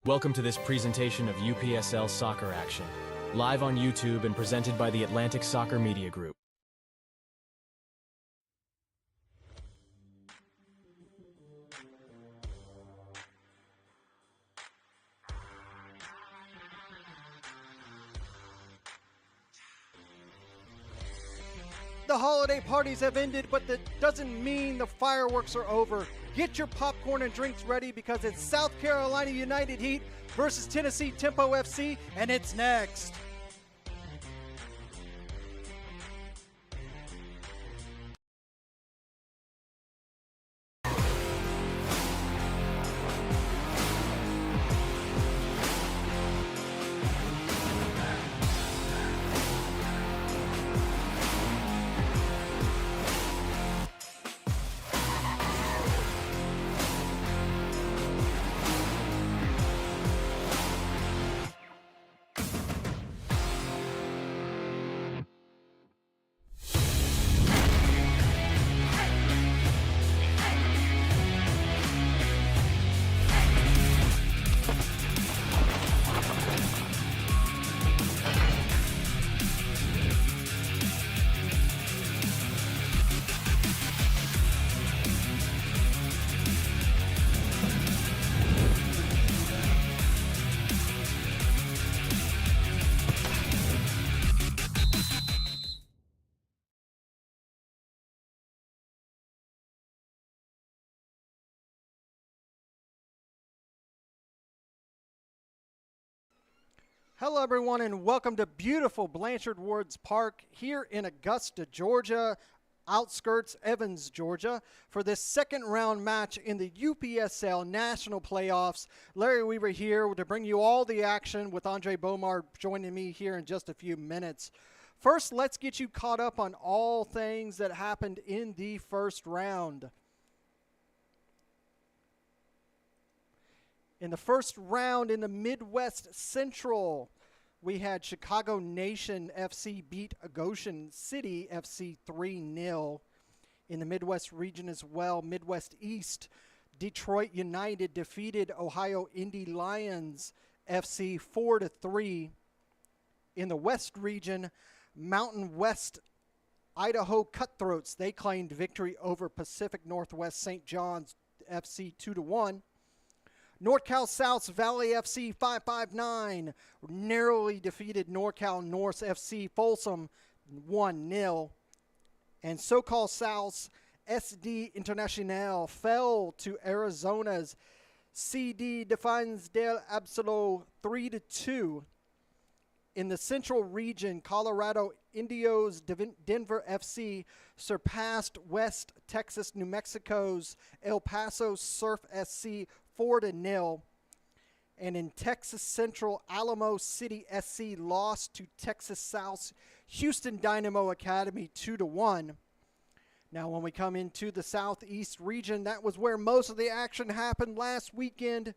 Welcome to this presentation of UPSL Soccer Action, live on YouTube and presented by the Atlantic Soccer Media Group. The holiday parties have ended, but that doesn't mean the fireworks are over. Get your popcorn and drinks ready because it's South Carolina United Heat versus Tennessee Tempo FC, and it's next. Hello, everyone, and welcome to beautiful Blanchard Woods Park here in Augusta, Georgia, outskirts Evans, Georgia, for this second round match in the UPSL National Playoffs. Larry Weaver here to bring you all the action with Andre Bomar joining me here in just a few minutes. First, let's get you caught up on all things that happened in the first round. In the first round in the Midwest Central, we had Chicago Nation FC beat Goshen City FC 3-0. In the Midwest region as well, Midwest East, Detroit United defeated Ohio Indy Lions FC 4-3. In the West region, Mountain West Idaho Cutthroats, they claimed victory over Pacific Northwest St. John's FC 2-1. NorCal South's Valley FC 559 narrowly defeated NorCal North FC Folsom 1-0. And SoCal South's SD Internacional fell to Arizona's CD Defensa del Absolo 3-2. In the Central region, Colorado Indios Denver FC surpassed West Texas New Mexico's El Paso Surf SC 4-0. And in Texas Central, Alamo City SC lost to Texas South's Houston Dynamo Academy 2-1. Now, when we come into the Southeast region, that was where most of the action happened last weekend.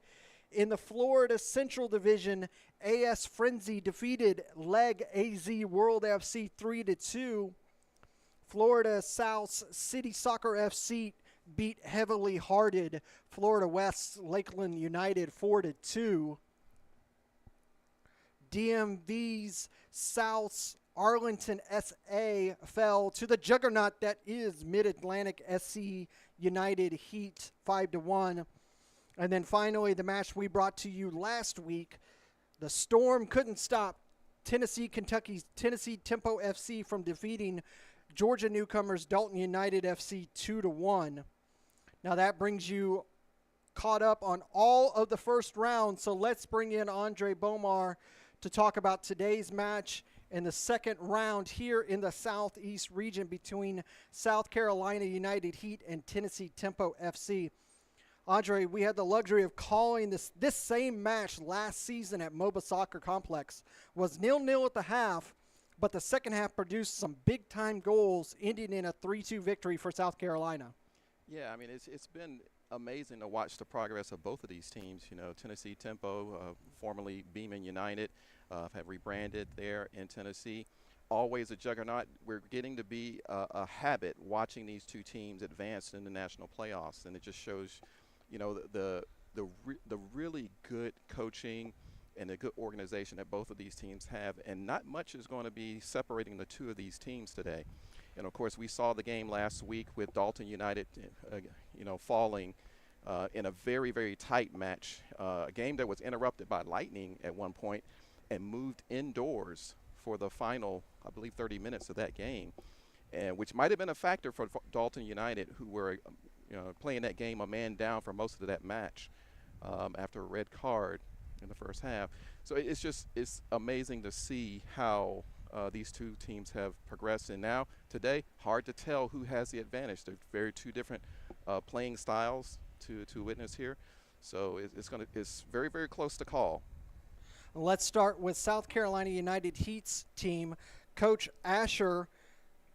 In the Florida Central Division, AS Frenzy defeated Leg AZ World FC 3-2. Florida South's City Soccer FC beat heavily hearted Florida West's Lakeland United 4-2. DMV's South's Arlington SA fell to the juggernaut that is Mid-Atlantic SC United Heat 5-1. And then finally, the match we brought to you last week, the Storm couldn't stop Kentucky's Tennessee Tempo FC from defeating Georgia newcomers Dalton United FC 2-1. Now that brings you caught up on all of the first round, so let's bring in Andre Bomar to talk about today's match in the second round here in the Southeast region between South Carolina United Heat and Tennessee Tempo FC. Andre, we had the luxury of calling this same match last season at MOBA Soccer Complex. Was 0-0 at the half, but the second half produced some big-time goals, ending in a 3-2 victory for South Carolina. Yeah, I mean, it's been amazing to watch the progress of both of these teams. You know, Tennessee Tempo, formerly Beeman United, have rebranded there in Tennessee. Always a juggernaut. We're getting to be a habit watching these two teams advance in the national playoffs, and it just shows, you know, the the really good coaching and the good organization that both of these teams have, and not much is going to be separating the two of these teams today. And of course, we saw the game last week with Dalton United, falling in a very, very tight match, a game that was interrupted by lightning at one point and moved indoors for the final, I believe, 30 minutes of that game, and which might have been a factor for Dalton United, who were playing that game a man down for most of that match after a red card in the first half. So it's amazing to see how these two teams have progressed. And now today, hard to tell who has the advantage. They're very two different playing styles to witness here. So it's very, very close to call. Let's start with South Carolina United Heat's team. Coach Asher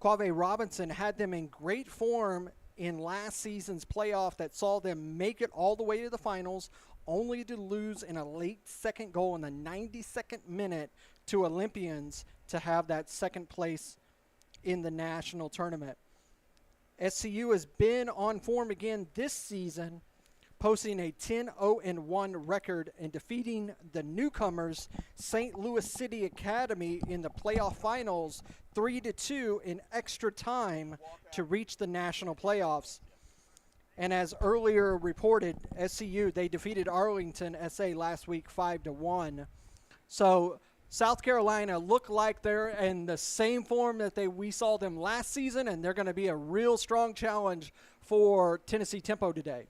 Quave Robinson had them in great form in last season's playoff that saw them make it all the way to the finals, only to lose in a late second goal in the 92nd minute to Olympians to have that second place in the national tournament. SCU has been on form again this season, posting a 10-0-1 record and defeating the newcomers St. Louis City Academy in the playoff finals 3-2 in extra time to reach the national playoffs. And as earlier reported, SCU, they defeated Arlington SA last week 5-1. So South Carolina look like they're in the same form that we saw them last season, and they're going to be a real strong challenge for Tennessee Tempo today.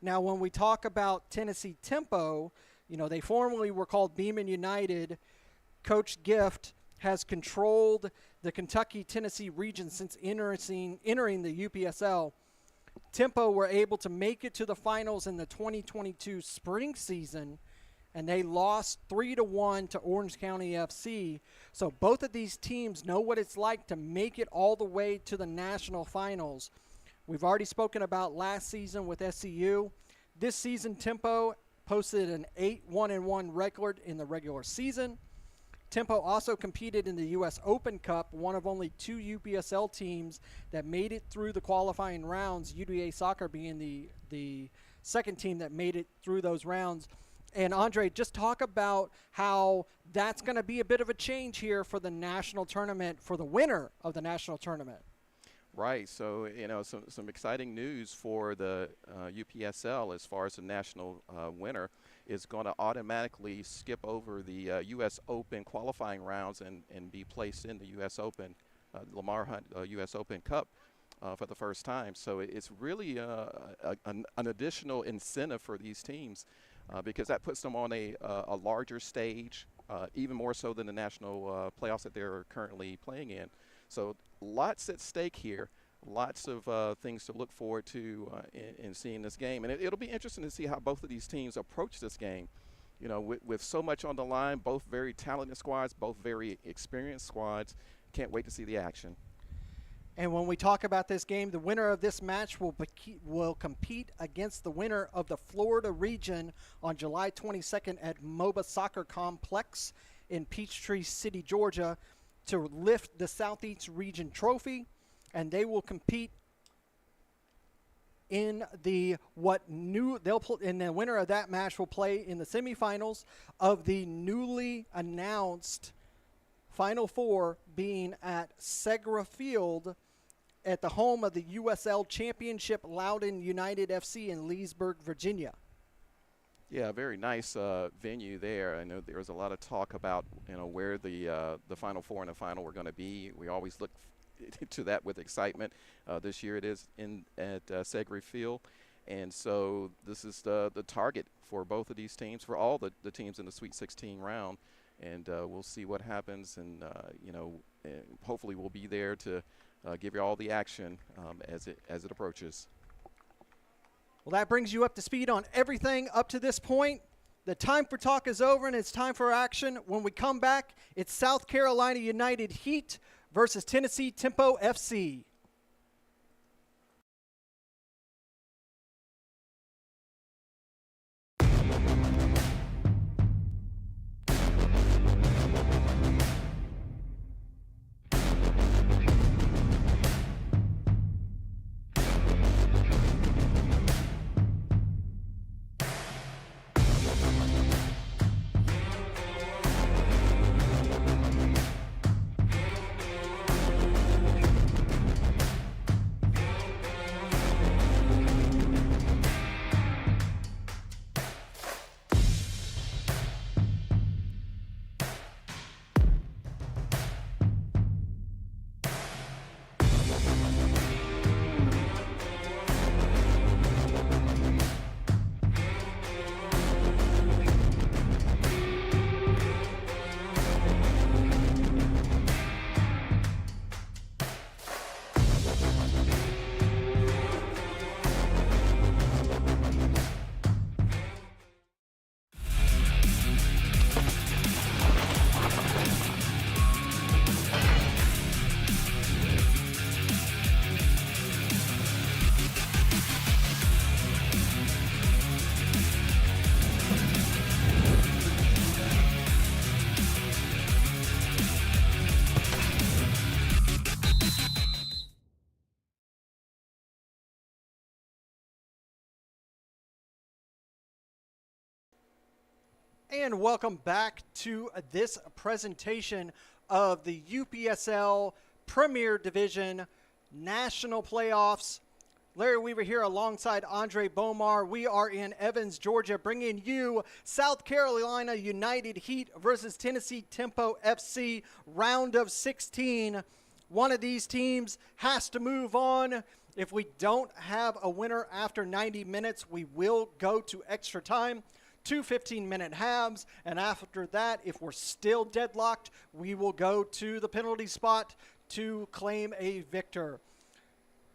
Now, when we talk about Tennessee Tempo, they formerly were called Beeman United. Coach Gift has controlled the Kentucky-Tennessee region since entering the UPSL. Tempo were able to make it to the finals in the 2022 spring season, and they lost 3-1 to Orange County FC. So both of these teams know what it's like to make it all the way to the national finals. We've already spoken about last season with SCU. This season, Tempo posted an 8-1-1 record in the regular season. Tempo also competed in the U.S. Open Cup, one of only two UPSL teams that made it through the qualifying rounds, UDA Soccer being the second team that made it through those rounds. And Andre, just talk about how that's going to be a bit of a change here for the national tournament, for the winner of the national tournament. Right. So, some exciting news for the UPSL as far as the national winner is going to automatically skip over the U.S. Open qualifying rounds and be placed in the U.S. Open, Lamar Hunt U.S. Open Cup for the first time. So it's really an additional incentive for these teams because that puts them on a larger stage, even more so than the national playoffs that they're currently playing in. So lots at stake here, lots of things to look forward to in seeing this game. And it'll be interesting to see how both of these teams approach this game. With so much on the line, both very talented squads, both very experienced squads. Can't wait to see the action. And when we talk about this game, the winner of this match will compete against the winner of the Florida region on July 22nd at MOBA Soccer Complex in Peachtree City, Georgia, to lift the Southeast Region Trophy, and they will compete in the winner of that match will play in the semifinals of the newly announced Final Four, being at Segra Field at the home of the USL Championship Loudoun United FC in Leesburg, Virginia. Yeah, very nice venue there. I know there was a lot of talk about where the Final Four and the final were going to be. We always look to that with excitement. This year it is at Segra Field, and so this is the target for both of these teams, for all the teams in the Sweet 16 round, and we'll see what happens. And hopefully we'll be there to give you all the action as it approaches. Well, that brings you up to speed on everything up to this point. The time for talk is over, and it's time for action. When we come back, it's South Carolina United Heat versus Tennessee Tempo FC. And welcome back to this presentation of the UPSL Premier Division National Playoffs. Larry Weaver here alongside Andre Bomar. We are in Evans, Georgia, bringing you South Carolina United Heat versus Tennessee Tempo FC, round of 16. One of these teams has to move on. If we don't have a winner after 90 minutes, we will go to extra time. 2 15-minute halves, and after that, if we're still deadlocked, we will go to the penalty spot to claim a victor.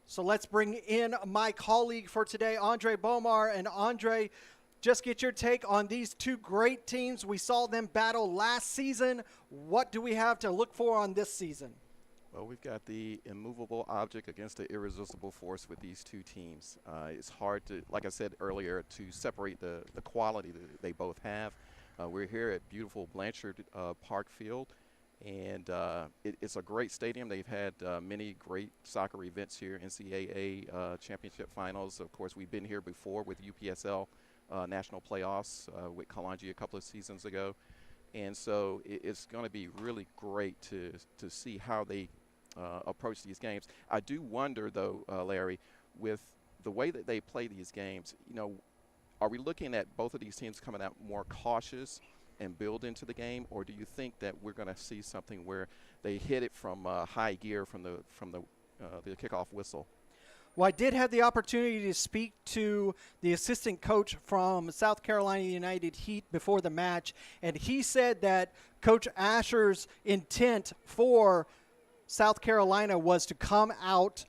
So let's bring in my colleague for today, Andre Bomar. And Andre, just get your take on these two great teams. We saw them battle last season. What do we have to look for on this season? Well, we've got the immovable object against the irresistible force with these two teams. It's hard to, like I said earlier, to separate the quality that they both have. We're here at beautiful Blanchard Park Field, and it's a great stadium. They've had many great soccer events here, NCAA championship finals. Of course, we've been here before with UPSL national playoffs with Kalonji a couple of seasons ago. And so it's going to be really great to see how they approach these games. I do wonder, though, Larry, with the way that they play these games, you know, are we looking at both of these teams coming out more cautious and build into the game, or do you think that we're going to see something where they hit it from high gear from the kickoff whistle? Well, I did have the opportunity to speak to the assistant coach from South Carolina United Heat before the match, and he said that Coach Asher's intent for South Carolina was to come out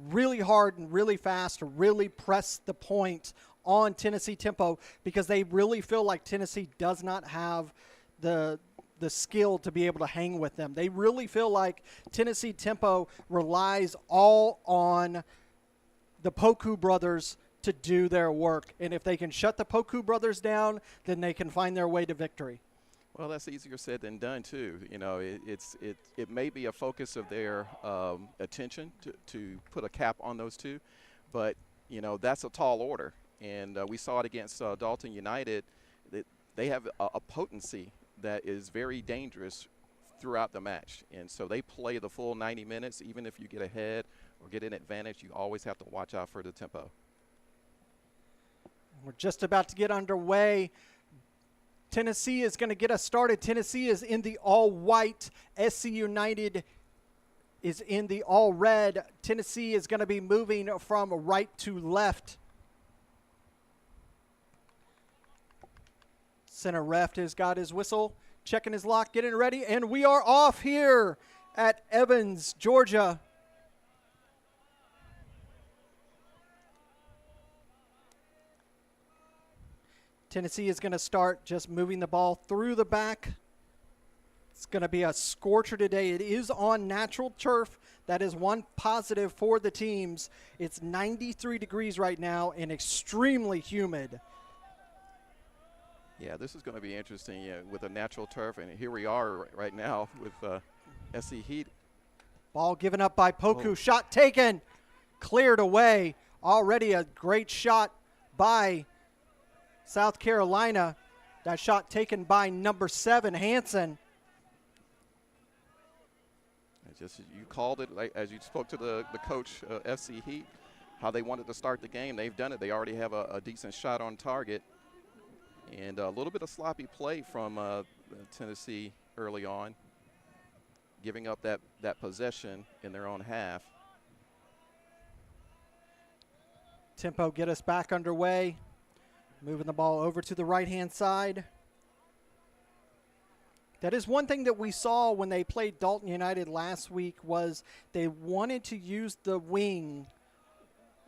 really hard and really fast to really press the point on Tennessee Tempo, because they really feel like Tennessee does not have the skill to be able to hang with them. They really feel like Tennessee Tempo relies all on the Poku brothers to do their work. And if they can shut the Poku brothers down, then they can find their way to victory. Well, that's easier said than done, too. You know, it may be a focus of their attention to put a cap on those two, but, you know, that's a tall order. And we saw it against Dalton United. They have a potency that is very dangerous throughout the match. And so they play the full 90 minutes. Even if you get ahead or get an advantage, you always have to watch out for the tempo. We're just about to get underway. Tennessee is going to get us started. Tennessee is in the all-white. SC United is in the all-red. Tennessee is going to be moving from right to left. Center ref has got his whistle, checking his lock, getting ready, and we are off here at Evans, Georgia. Tennessee is going to start just moving the ball through the back. It's going to be a scorcher today. It is on natural turf. That is one positive for the teams. It's 93 degrees right now and extremely humid. Yeah, this is going to be interesting with a natural turf, and here we are right now with SC Heat. Ball given up by Poku. Oh. Shot taken. Cleared away. Already a great shot by South Carolina. That shot taken by number 7, Hansen. Just you called it, like, as you spoke to the coach, SC Heat, how they wanted to start the game. They've done it. They already have a decent shot on target. And a little bit of sloppy play from Tennessee early on, giving up that possession in their own half. Tempo get us back underway. Moving the ball over to the right-hand side. That is one thing that we saw when they played Dalton United last week, was they wanted to use the wing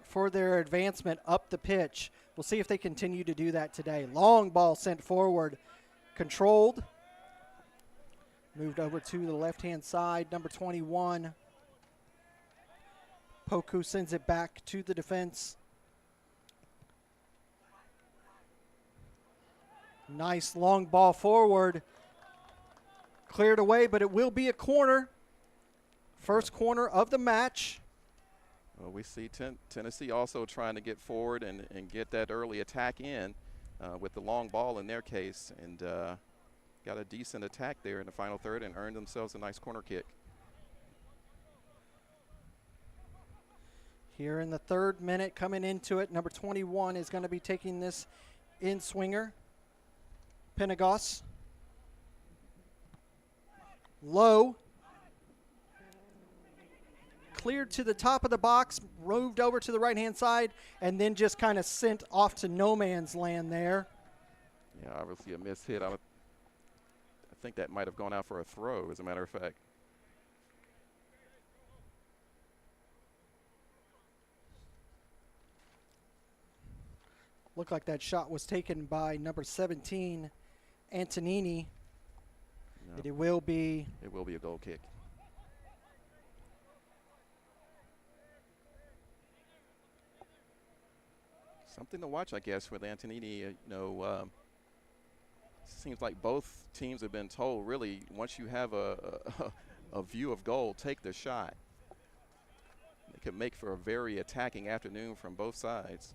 for their advancement up the pitch. We'll see if they continue to do that today. Long ball sent forward. Controlled. Moved over to the left-hand side, number 21. Poku sends it back to the defense. Nice long ball forward. Cleared away, but it will be a corner. First corner of the match. Well, we see Tennessee also trying to get forward and get that early attack in. with the long ball in their case, and got a decent attack there in the final third and earned themselves a nice corner kick. Here in the 3rd minute, coming into it, number 21 is going to be taking this in swinger. Penagos. Low. Cleared to the top of the box, moved over to the right-hand side, and then just kind of sent off to no man's land there. Yeah, obviously a missed hit. I think that might have gone out for a throw, as a matter of fact. Looked like that shot was taken by number 17, Antonini. No. It will be a goal kick. Something to watch, I guess, with Antonini. Seems like both teams have been told, really, once you have a view of goal, take the shot. It could make for a very attacking afternoon from both sides.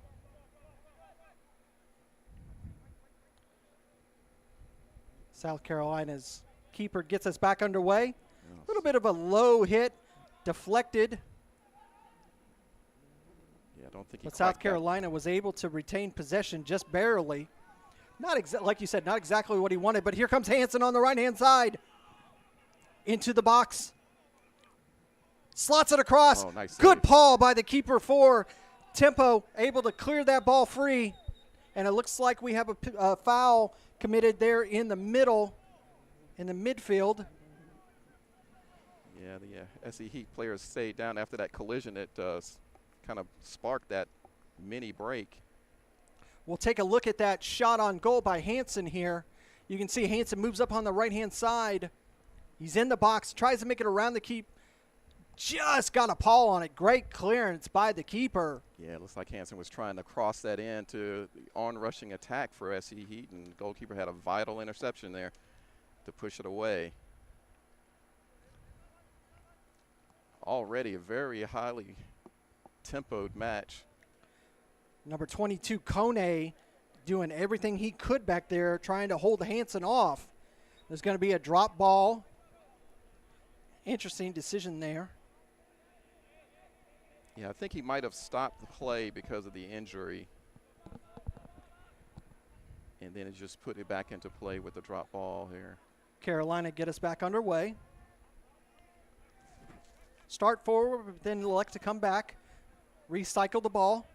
South Carolina's keeper gets us back underway. A little bit of a low hit, deflected. Yeah, I don't think. But South Carolina was able to retain possession just barely. Not like you said, not exactly what he wanted. But here comes Hansen on the right-hand side, into the box, slots it across. Oh, nice Good save. paw by the keeper for Tempo, able to clear that ball free, and it looks like we have a foul committed there in the middle, in the midfield. Yeah, the SC Heat players stayed down after that collision. It kind of sparked that mini break. We'll take a look at that shot on goal by Hansen here. You can see Hansen moves up on the right-hand side. He's in the box, tries to make it around the keep. Just got a paw on it. Great clearance by the keeper. Yeah, it looks like Hansen was trying to cross that in to the on-rushing attack for SC Heat, and the goalkeeper had a vital interception there to push it away. Already a very highly tempoed match. Number 22, Kone, doing everything he could back there, trying to hold Hansen off. There's going to be a drop ball. Interesting decision there. Yeah, I think he might have stopped the play because of the injury. And then it just put it back into play with the drop ball here. Carolina get us back underway. Start forward, but then elect to come back. Recycle the ball.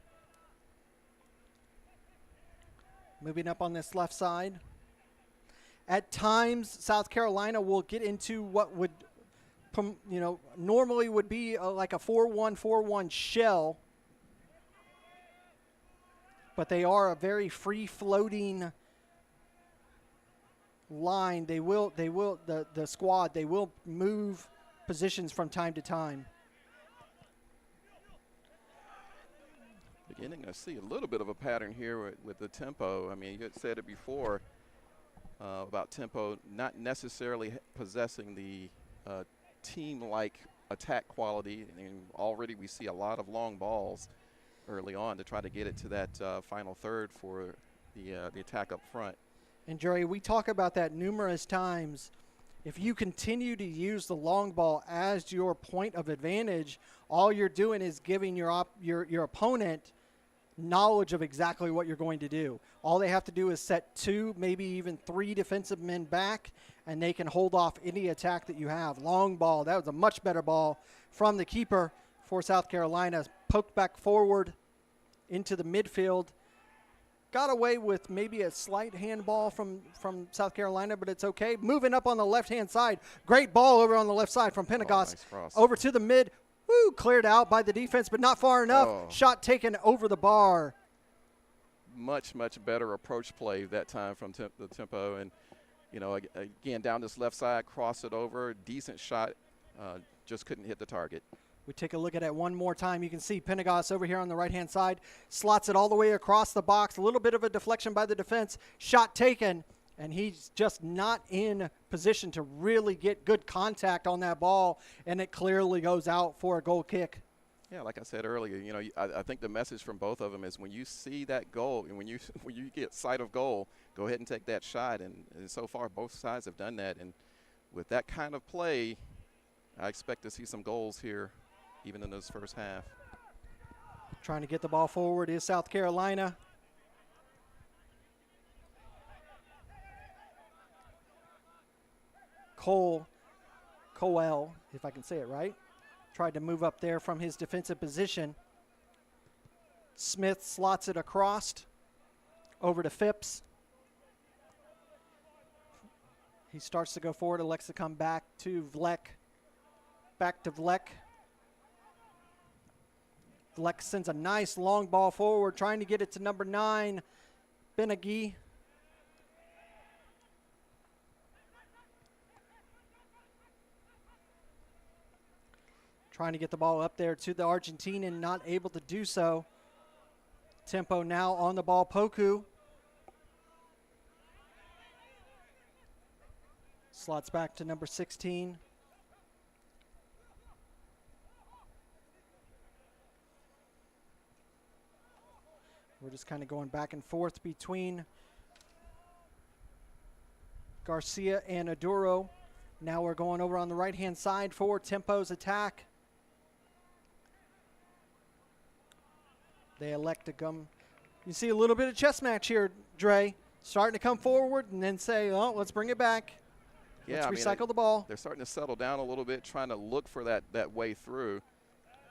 Moving up on this left side. At times, South Carolina will get into what would, normally would be like a 4-1-4-1 shell. But they are a very free-floating line. The squad, they will move positions from time to time. Beginning to see a little bit of a pattern here with the tempo. I mean, you had said it before about tempo not necessarily possessing the team-like attack quality. And already we see a lot of long balls early on to try to get it to that final third for the attack up front. And Jerry, we talk about that numerous times. If you continue to use the long ball as your point of advantage, all you're doing is giving your opponent knowledge of exactly what you're going to do. All they have to do is set 2, maybe even 3 defensive men back, and they can hold off any attack that you have. Long ball, that was a much better ball from the keeper for South Carolina. Poked back forward into the midfield. Got away with maybe a slight handball from South Carolina, but it's okay. Moving up on the left-hand side. Great ball over on the left side from Penagos. Nice cross. Over to the mid. Woo, cleared out by the defense, but not far enough. Oh. Shot taken over the bar. Much better approach play that time from the tempo. And, again, down this left side, cross it over. Decent shot. Just couldn't hit the target. We take a look at it one more time. You can see Penagos over here on the right-hand side. Slots it all the way across the box. A little bit of a deflection by the defense. Shot taken. And he's just not in position to really get good contact on that ball. And it clearly goes out for a goal kick. Yeah, like I said earlier, you know, I think the message from both of them is when you see that goal and when you when you get sight of goal, go ahead and take that shot. And so far, both sides have done that. And with that kind of play, I expect to see some goals here, even in this first half. Trying to get the ball forward is South Carolina. Coel, if I can say it right, tried to move up there from his defensive position. Smith slots it across over to Phipps. He starts to go forward, elects to come back to Vlek. Back to Vlek. Vlek sends a nice long ball forward, trying to get it to number 9, Benaghi. Trying to get the ball up there to the Argentinian, not able to do so. Tempo now on the ball, Poku. Slots back to number 16. We're just kind of going back and forth between Garcia and Aduro. Now we're going over on the right-hand side for Tempo's attack. They elect to come. You see a little bit of chess match here, Dre. Starting to come forward and then say, oh, let's bring it back. Yeah, let's recycle the ball. They're starting to settle down a little bit, trying to look for that way through.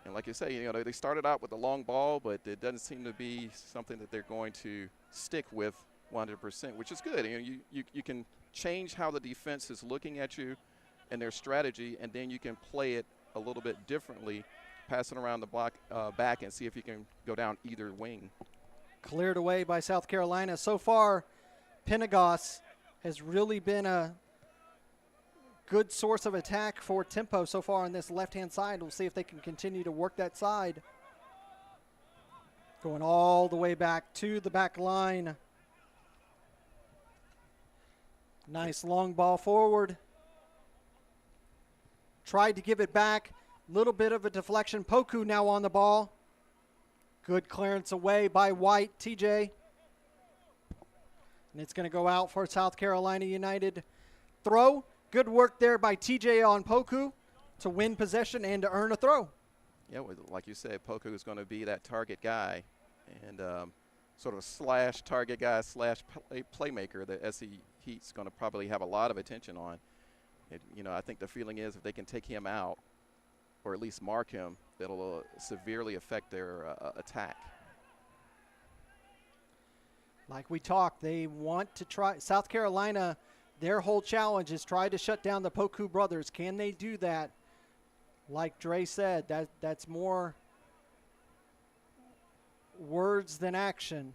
And like you say, you know, they started out with the long ball, but it doesn't seem to be something that they're going to stick with 100%, which is good. You know, you can change how the defense is looking at you and their strategy, and then you can play it a little bit differently, passing around the block back and see if you can go down either wing. Cleared away by South Carolina. So far, Penagos has really been a good source of attack for Tempo so far on this left-hand side. We'll see if they can continue to work that side. Going all the way back to the back line. Nice long ball forward. Tried to give it back. Little bit of a deflection. Poku now on the ball. Good clearance away by White, TJ. And it's going to go out for South Carolina United. Throw. Good work there by TJ on Poku to win possession and to earn a throw. Yeah, well, like you said, Poku is going to be that target guy and sort of slash target guy slash playmaker that SC Heat's going to probably have a lot of attention on. You know, I think the feeling is if they can take him out or at least mark him, it'll severely affect their attack. Like we talked, they want to try. South Carolina, their whole challenge is try to shut down the Poku brothers. Can they do that? Like Dre said, that's more words than action.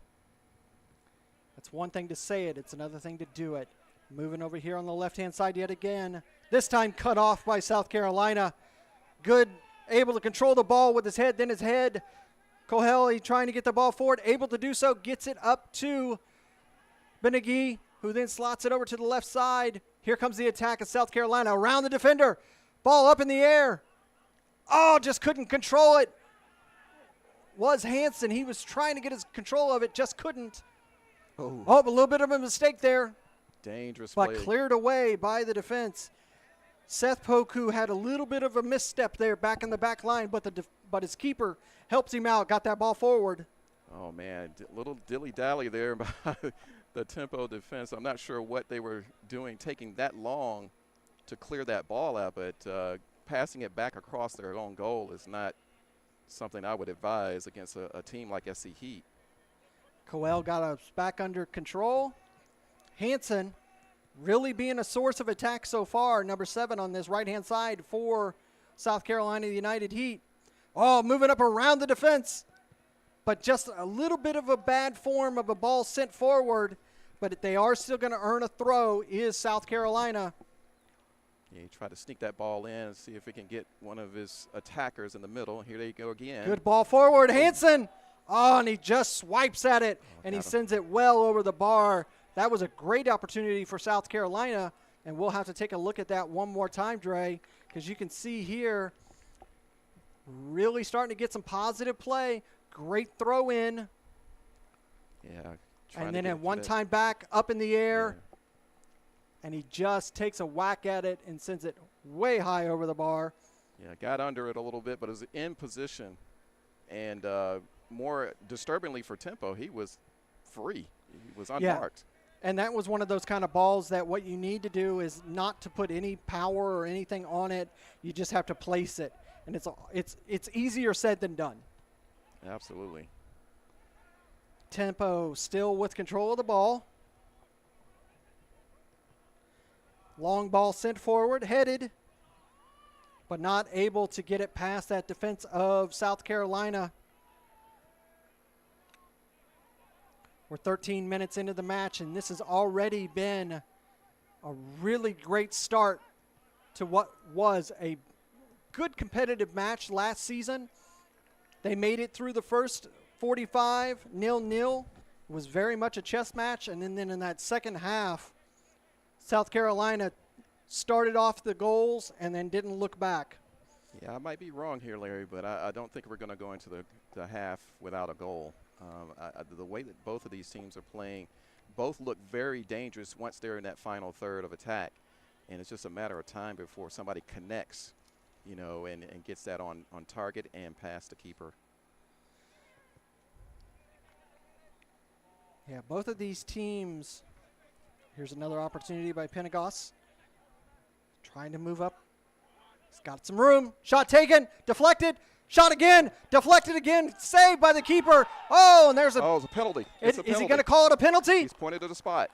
That's one thing to say it. It's another thing to do it. Moving over here on the left-hand side yet again. This time cut off by South Carolina. Good, able to control the ball with his head, then his head. Koheli trying to get the ball forward, able to do so, gets it up to Benaghi, who then slots it over to the left side. Here comes the attack of South Carolina around the defender. Ball up in the air. Oh, just couldn't control it. Was Hansen. He was trying to get his control of it, just couldn't. Oh, a little bit of a mistake there. Dangerous but play. Cleared away by the defense. Seth Poku had a little bit of a misstep there back in the back line, but his keeper helps him out, got that ball forward. Oh, man, little dilly-dally there by the Tempo defense. I'm not sure what they were doing, taking that long to clear that ball out, but passing it back across their own goal is not something I would advise against a team like SC Heat. Coel got us back under control. Hansen really being a source of attack so far, number 7 on this right-hand side for South Carolina United Heat. Oh, moving up around the defense, but just a little bit of a bad form of a ball sent forward, but they are still going to earn a throw is South Carolina. Yeah, he tried to sneak that ball in and see if he can get one of his attackers in the middle. Here they go again. Good ball forward, Hansen. Oh, and he just swipes at it, and he sends it well over the bar. That was a great opportunity for South Carolina, and we'll have to take a look at that one more time, Dre, because you can see here really starting to get some positive play. Great throw in. Yeah. And then at one time back up in the air. Yeah. And he just takes a whack at it and sends it way high over the bar. Yeah, got under it a little bit, but it was in position. And more disturbingly for Tempo, he was free. He was unmarked. And that was one of those kind of balls that what you need to do is not to put any power or anything on it. You just have to place it. And it's easier said than done. Absolutely. Tempo still with control of the ball. Long ball sent forward, headed, but not able to get it past that defense of South Carolina. We're 13 minutes into the match, and this has already been a really great start to what was a good competitive match last season. They made it through the first 45, 0-0. It was very much a chess match, and then in that second half, South Carolina started off the goals and then didn't look back. Yeah, I might be wrong here, Larry, but I don't think we're going to go into the half without a goal. The way that both of these teams are playing, both look very dangerous once they're in that final third of attack. And it's just a matter of time before somebody connects, you know, and gets that on target and past the keeper. Yeah, both of these teams. Here's another opportunity by Penagos. Trying to move up. He's got some room. Shot taken. Deflected. Shot again. Deflected again. Saved by the keeper. Oh, and there's it's a penalty. It's a penalty. Is he going to call it a penalty? He's pointed to the spot.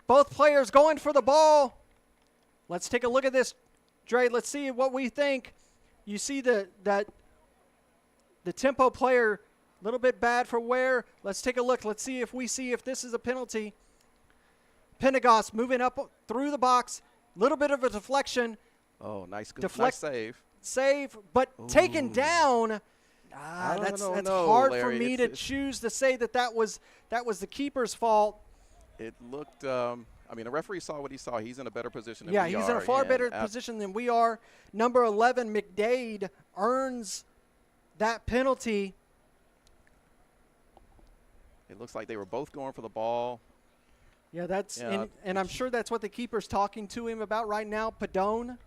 Both players going for the ball. Let's take a look at this, Dre. Let's see what we think. You see that the Tempo player a little bit bad for wear. Let's take a look. Let's see if this is a penalty. Penagos moving up through the box. Little bit of a deflection. Oh, nice save. Save, but taken down. That's hard Larry. for me to choose to say that was the keeper's fault. It looked. I mean, the referee saw what he saw. He's in a better position than we are. Yeah, he's in a far better position than we are. Number 11, McDade, earns that penalty. It looks like they were both going for the ball. Yeah, and I'm sure that's what the keeper's talking to him about right now. Padone,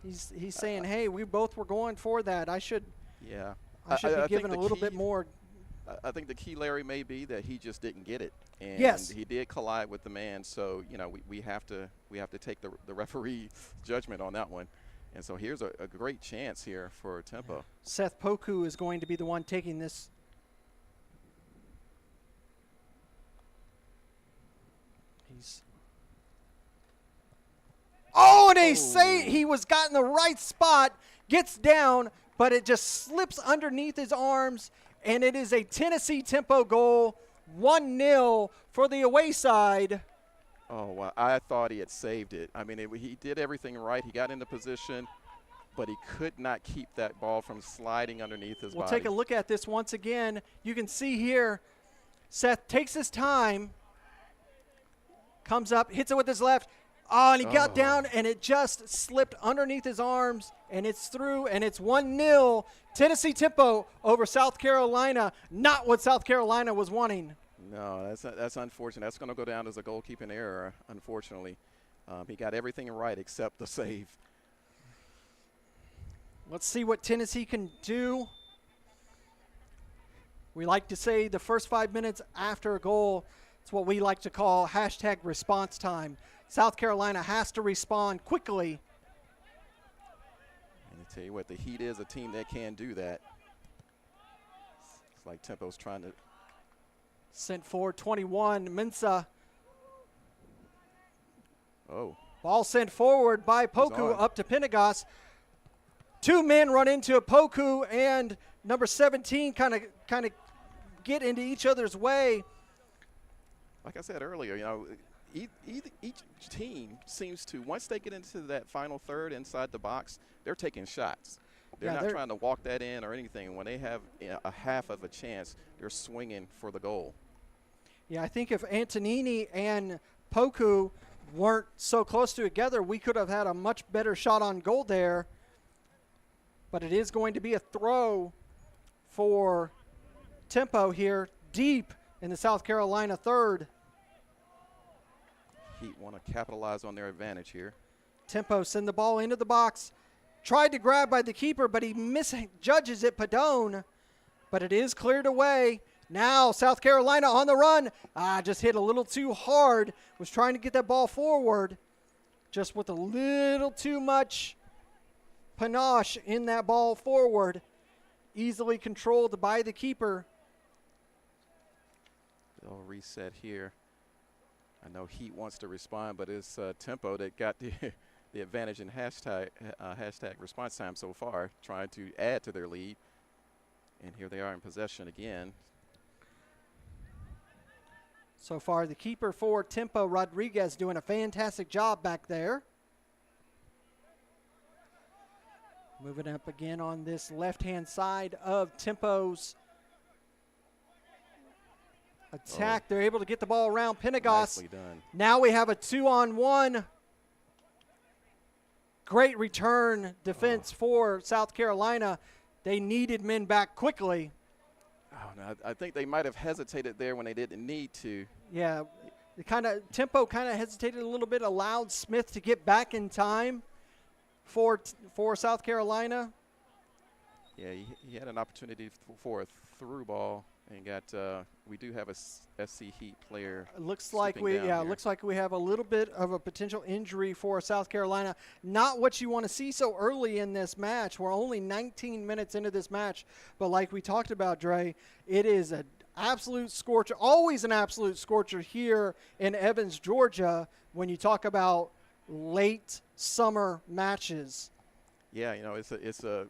he's saying, hey, we both were going for that. I should be given a little bit more. I think the key, Larry, may be that he just didn't get it, and yes, he did collide with the man. So you know we have to take the referee judgment on that one. And so here's a great chance here for Tempo. Yeah. Seth Poku is going to be the one taking this. He was got in the right spot, gets down, but it just slips underneath his arms, and it is a Tennessee Tempo goal, 1-0 for the away side. Oh, wow. I thought he had saved it. I mean, he did everything right. He got into position, but he could not keep that ball from sliding underneath his body. We'll take a look at this once again. You can see here, Seth takes his time, comes up, hits it with his left. Oh, and he got down, and it just slipped underneath his arms, and it's through, and it's 1-0. Tennessee Tempo over South Carolina, not what South Carolina was wanting. No, that's unfortunate. That's going to go down as a goalkeeping error, unfortunately. He got everything right except the save. Let's see what Tennessee can do. We like to say the first 5 minutes after a goal, it's what we like to call hashtag response time. South Carolina has to respond quickly. And I tell you what, the Heat is a team that can do that. It's like Tempo's trying to. Sent forward 21, Mensah. Oh. Ball sent forward by Poku up to Penagos. Two men run into a Poku, and number 17 kind of get into each other's way. Like I said earlier, you know, each team seems to, once they get into that final third inside the box, they're taking shots. They're not trying to walk that in or anything. When they have a half of a chance, they're swinging for the goal. Yeah, I think if Antonini and Poku weren't so close together, we could have had a much better shot on goal there. but it is going to be a throw for Tempo here deep in the South Carolina third. Heat want to capitalize on their advantage here. Tempo send the ball into the box. Tried to grab by the keeper, but he misjudges it, Padone. But it is cleared away. Now South Carolina on the run. Just hit a little too hard. Was trying to get that ball forward. Just with a little too much panache in that ball forward. Easily controlled by the keeper. They'll reset here. I know Heat wants to respond, but it's Tempo that got the advantage in hashtag response time so far, trying to add to their lead. And here they are in possession again. So far, the keeper for Tempo, Rodriguez, doing a fantastic job back there. Moving up again on this left-hand side of Tempo's attack. They're able to get the ball around Penagos. Nicely done. Now we have a 2-on-1. Great return defense for South Carolina. They needed men back quickly. Oh, no, I think they might have hesitated there when they didn't need to. Yeah, Tempo kind of hesitated a little bit, allowed Smith to get back in time for South Carolina. Yeah, he had an opportunity for a through ball and got. We do have a SC Heat player. Looks like we have a little bit of a potential injury for South Carolina. Not what you want to see so early in this match. We're only 19 minutes into this match, but like we talked about, Dre, it is an absolute scorcher. Always an absolute scorcher here in Evans, Georgia. When you talk about late summer matches. Yeah, it's a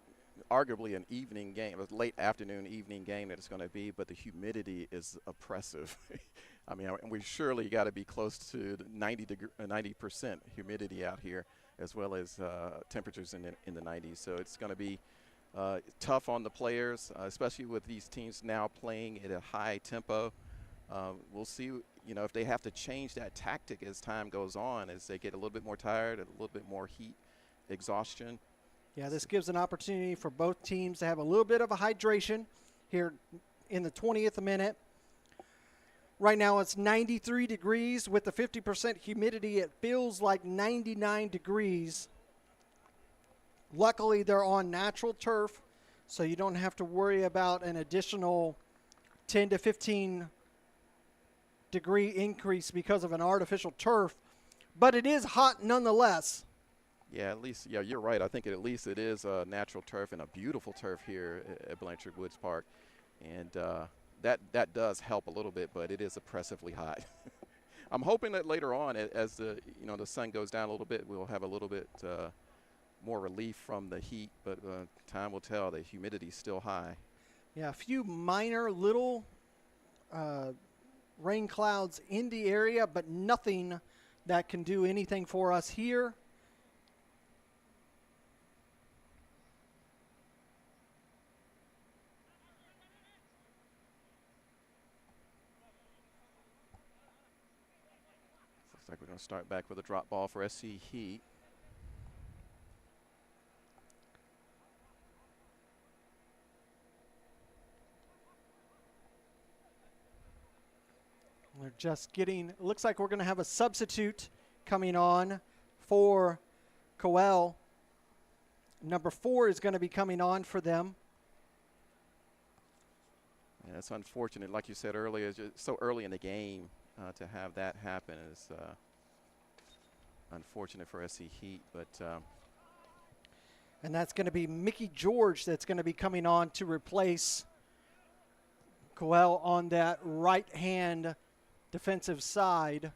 arguably an evening game, a late afternoon evening game that it's going to be, but the humidity is oppressive. I mean, we surely got to be close to 90% humidity out here, as well as temperatures in the 90s. So it's going to be tough on the players, especially with these teams now playing at a high tempo. We'll see, if they have to change that tactic as time goes on, as they get a little bit more tired, a little bit more heat exhaustion. Yeah, this gives an opportunity for both teams to have a little bit of a hydration here in the 20th minute. Right now it's 93 degrees with the 50% humidity. It feels like 99 degrees. Luckily, they're on natural turf, so you don't have to worry about an additional 10 to 15 degree increase because of an artificial turf. But it is hot nonetheless. Yeah, at least, you're right. I think at least it is a natural turf and a beautiful turf here at Blanchard Woods Park. And that does help a little bit, but it is oppressively hot. I'm hoping that later on, as the sun goes down a little bit, we'll have a little bit more relief from the heat, but time will tell. The humidity is still high. Yeah, a few minor little rain clouds in the area, but nothing that can do anything for us here. Looks like we're going to start back with a drop ball for SC Heat. We're just getting, it looks like we're going to have a substitute coming on for Coel. Number 4 is going to be coming on for them. Yeah, it's unfortunate, like you said earlier, it's just so early in the game to have that happen is unfortunate for SC Heat. But and that's going to be Mickey George that's going to be coming on to replace Coel on that right-hand defensive side.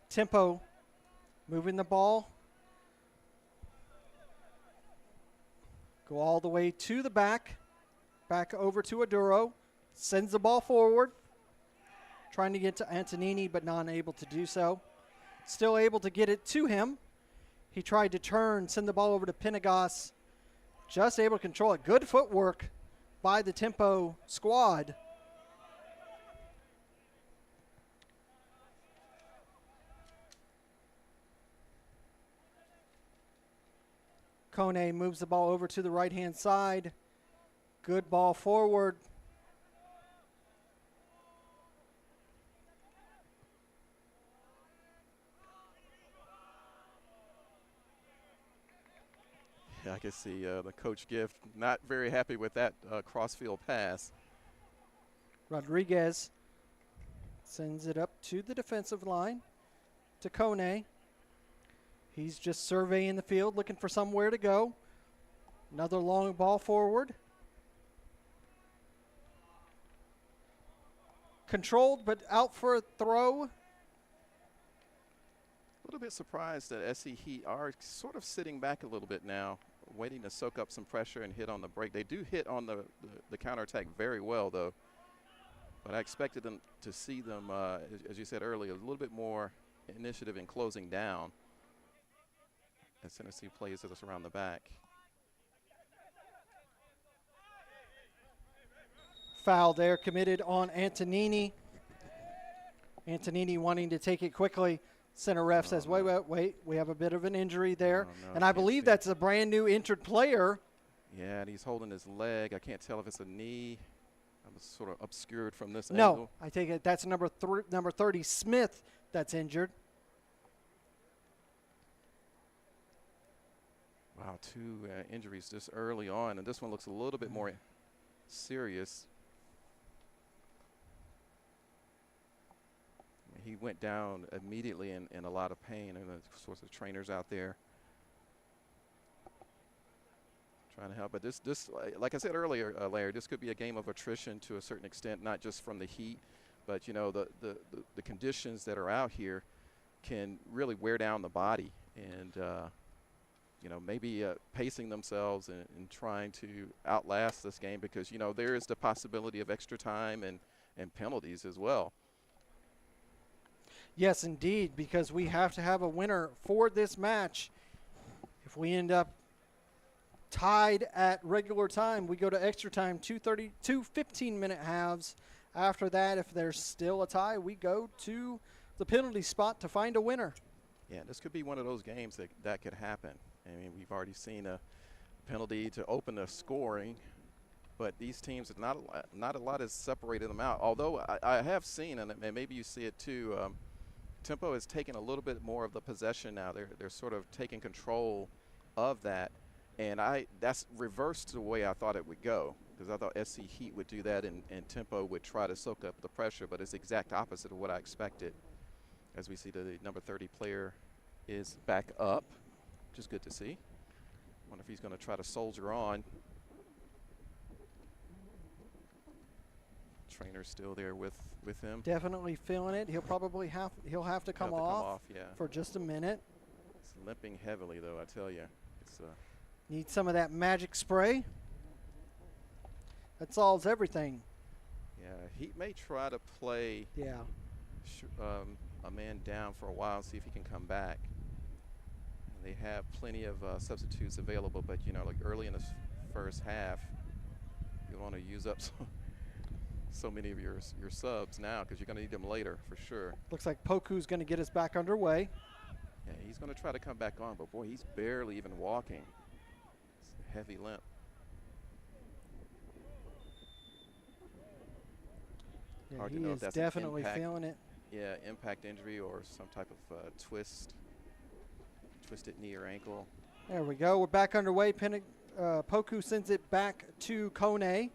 Tempo moving the ball. Go all the way to the back over to Aduro. Sends the ball forward. Trying to get to Antonini, but not able to do so. Still able to get it to him. He tried to turn, send the ball over to Penagos. Just able to control it. Good footwork by the Tempo squad. Kone moves the ball over to the right-hand side. Good ball forward. Yeah, I can see the coach Gift not very happy with that crossfield pass. Rodriguez sends it up to the defensive line to Kone. He's just surveying the field, looking for somewhere to go. Another long ball forward. Controlled, but out for a throw. A little bit surprised that SC Heat are sort of sitting back a little bit now, waiting to soak up some pressure and hit on the break. They do hit on the counterattack very well, though. But I expected them to see them, as you said earlier, a little bit more initiative in closing down as Tennessee plays us around the back. Foul there committed on Antonini. Antonini wanting to take it quickly. Center ref says, wait, we have a bit of an injury there. No, and I believe that's a brand new injured player. Yeah, and he's holding his leg. I can't tell if it's a knee. I was sort of obscured from this angle. No, I take it that's number 30, Smith, that's injured. Wow, two injuries this early on, and this one looks a little bit more serious. He went down immediately in a lot of pain, and the sorts of trainers out there trying to help. But this, like I said earlier, Larry, this could be a game of attrition to a certain extent, not just from the heat, but you know the conditions that are out here can really wear down the body, and you know, maybe pacing themselves and trying to outlast this game, because you know there is the possibility of extra time and penalties as well. Yes, indeed, because we have to have a winner for this match. If we end up tied at regular time, we go to extra time, 2 15-minute halves. After that, if there's still a tie, we go to the penalty spot to find a winner. Yeah, this could be one of those games that could happen. I mean, we've already seen a penalty to open the scoring, but these teams, not a lot has separated them out. Although I have seen, and maybe you see it too, Tempo has taken a little bit more of the possession now. They're sort of taking control of that, and that's reversed the way I thought it would go, because I thought SC Heat would do that and Tempo would try to soak up the pressure, but it's the exact opposite of what I expected. As we see the number 30 player is back up, which is good to see. Wonder if he's going to try to soldier on. Trainer's still there with him. Definitely feeling it. He'll probably have to come off yeah. for just a minute. It's limping heavily, though, I tell you. It's need some of that magic spray. That solves everything. yeah, he may try to play a man down for a while and see if he can come back. They have plenty of substitutes available, but you know, like early in the first half, you want to use up so many of your subs now, because you're going to need them later for sure. Looks like Poku's going to get us back underway. Yeah, he's going to try to come back on, but boy, he's barely even walking. It's a heavy limp. Yeah, Hard he to know if is that's an definitely impact. feeling it. Yeah, impact injury or some type of twisted knee or ankle. There we go. We're back underway. Poku sends it back to Kone.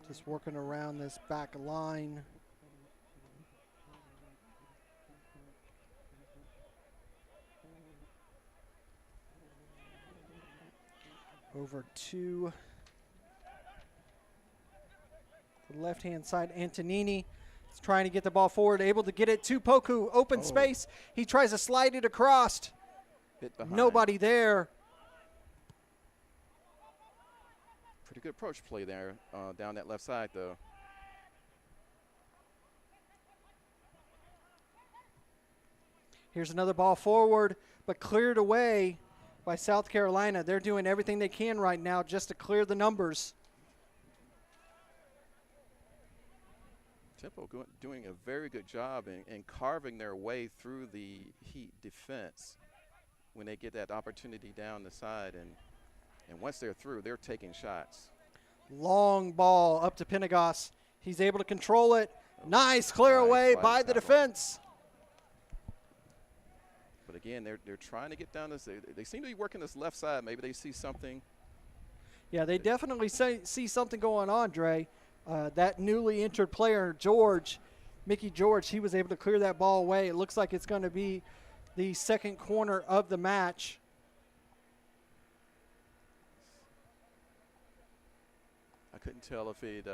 Just working around this back line. Over to the left-hand side, Antonini is trying to get the ball forward, able to get it to Poku. Open space. He tries to slide it across. Bit behind. Nobody there. Pretty good approach play there down that left side, though. Here's another ball forward, but cleared away by South Carolina. They're doing everything they can right now just to clear the numbers. Tempo doing a very good job in carving their way through the Heat defense when they get that opportunity down the side. And once they're through, they're taking shots. Long ball up to Penagos. He's able to control it. Nice clear away by the defense. But again, they're trying to get down this. They seem to be working this left side. Maybe they see something. Yeah, they definitely see something going on, Dre. That newly entered player, Mickey George, he was able to clear that ball away. It looks like it's going to be the second corner of the match. I couldn't tell if it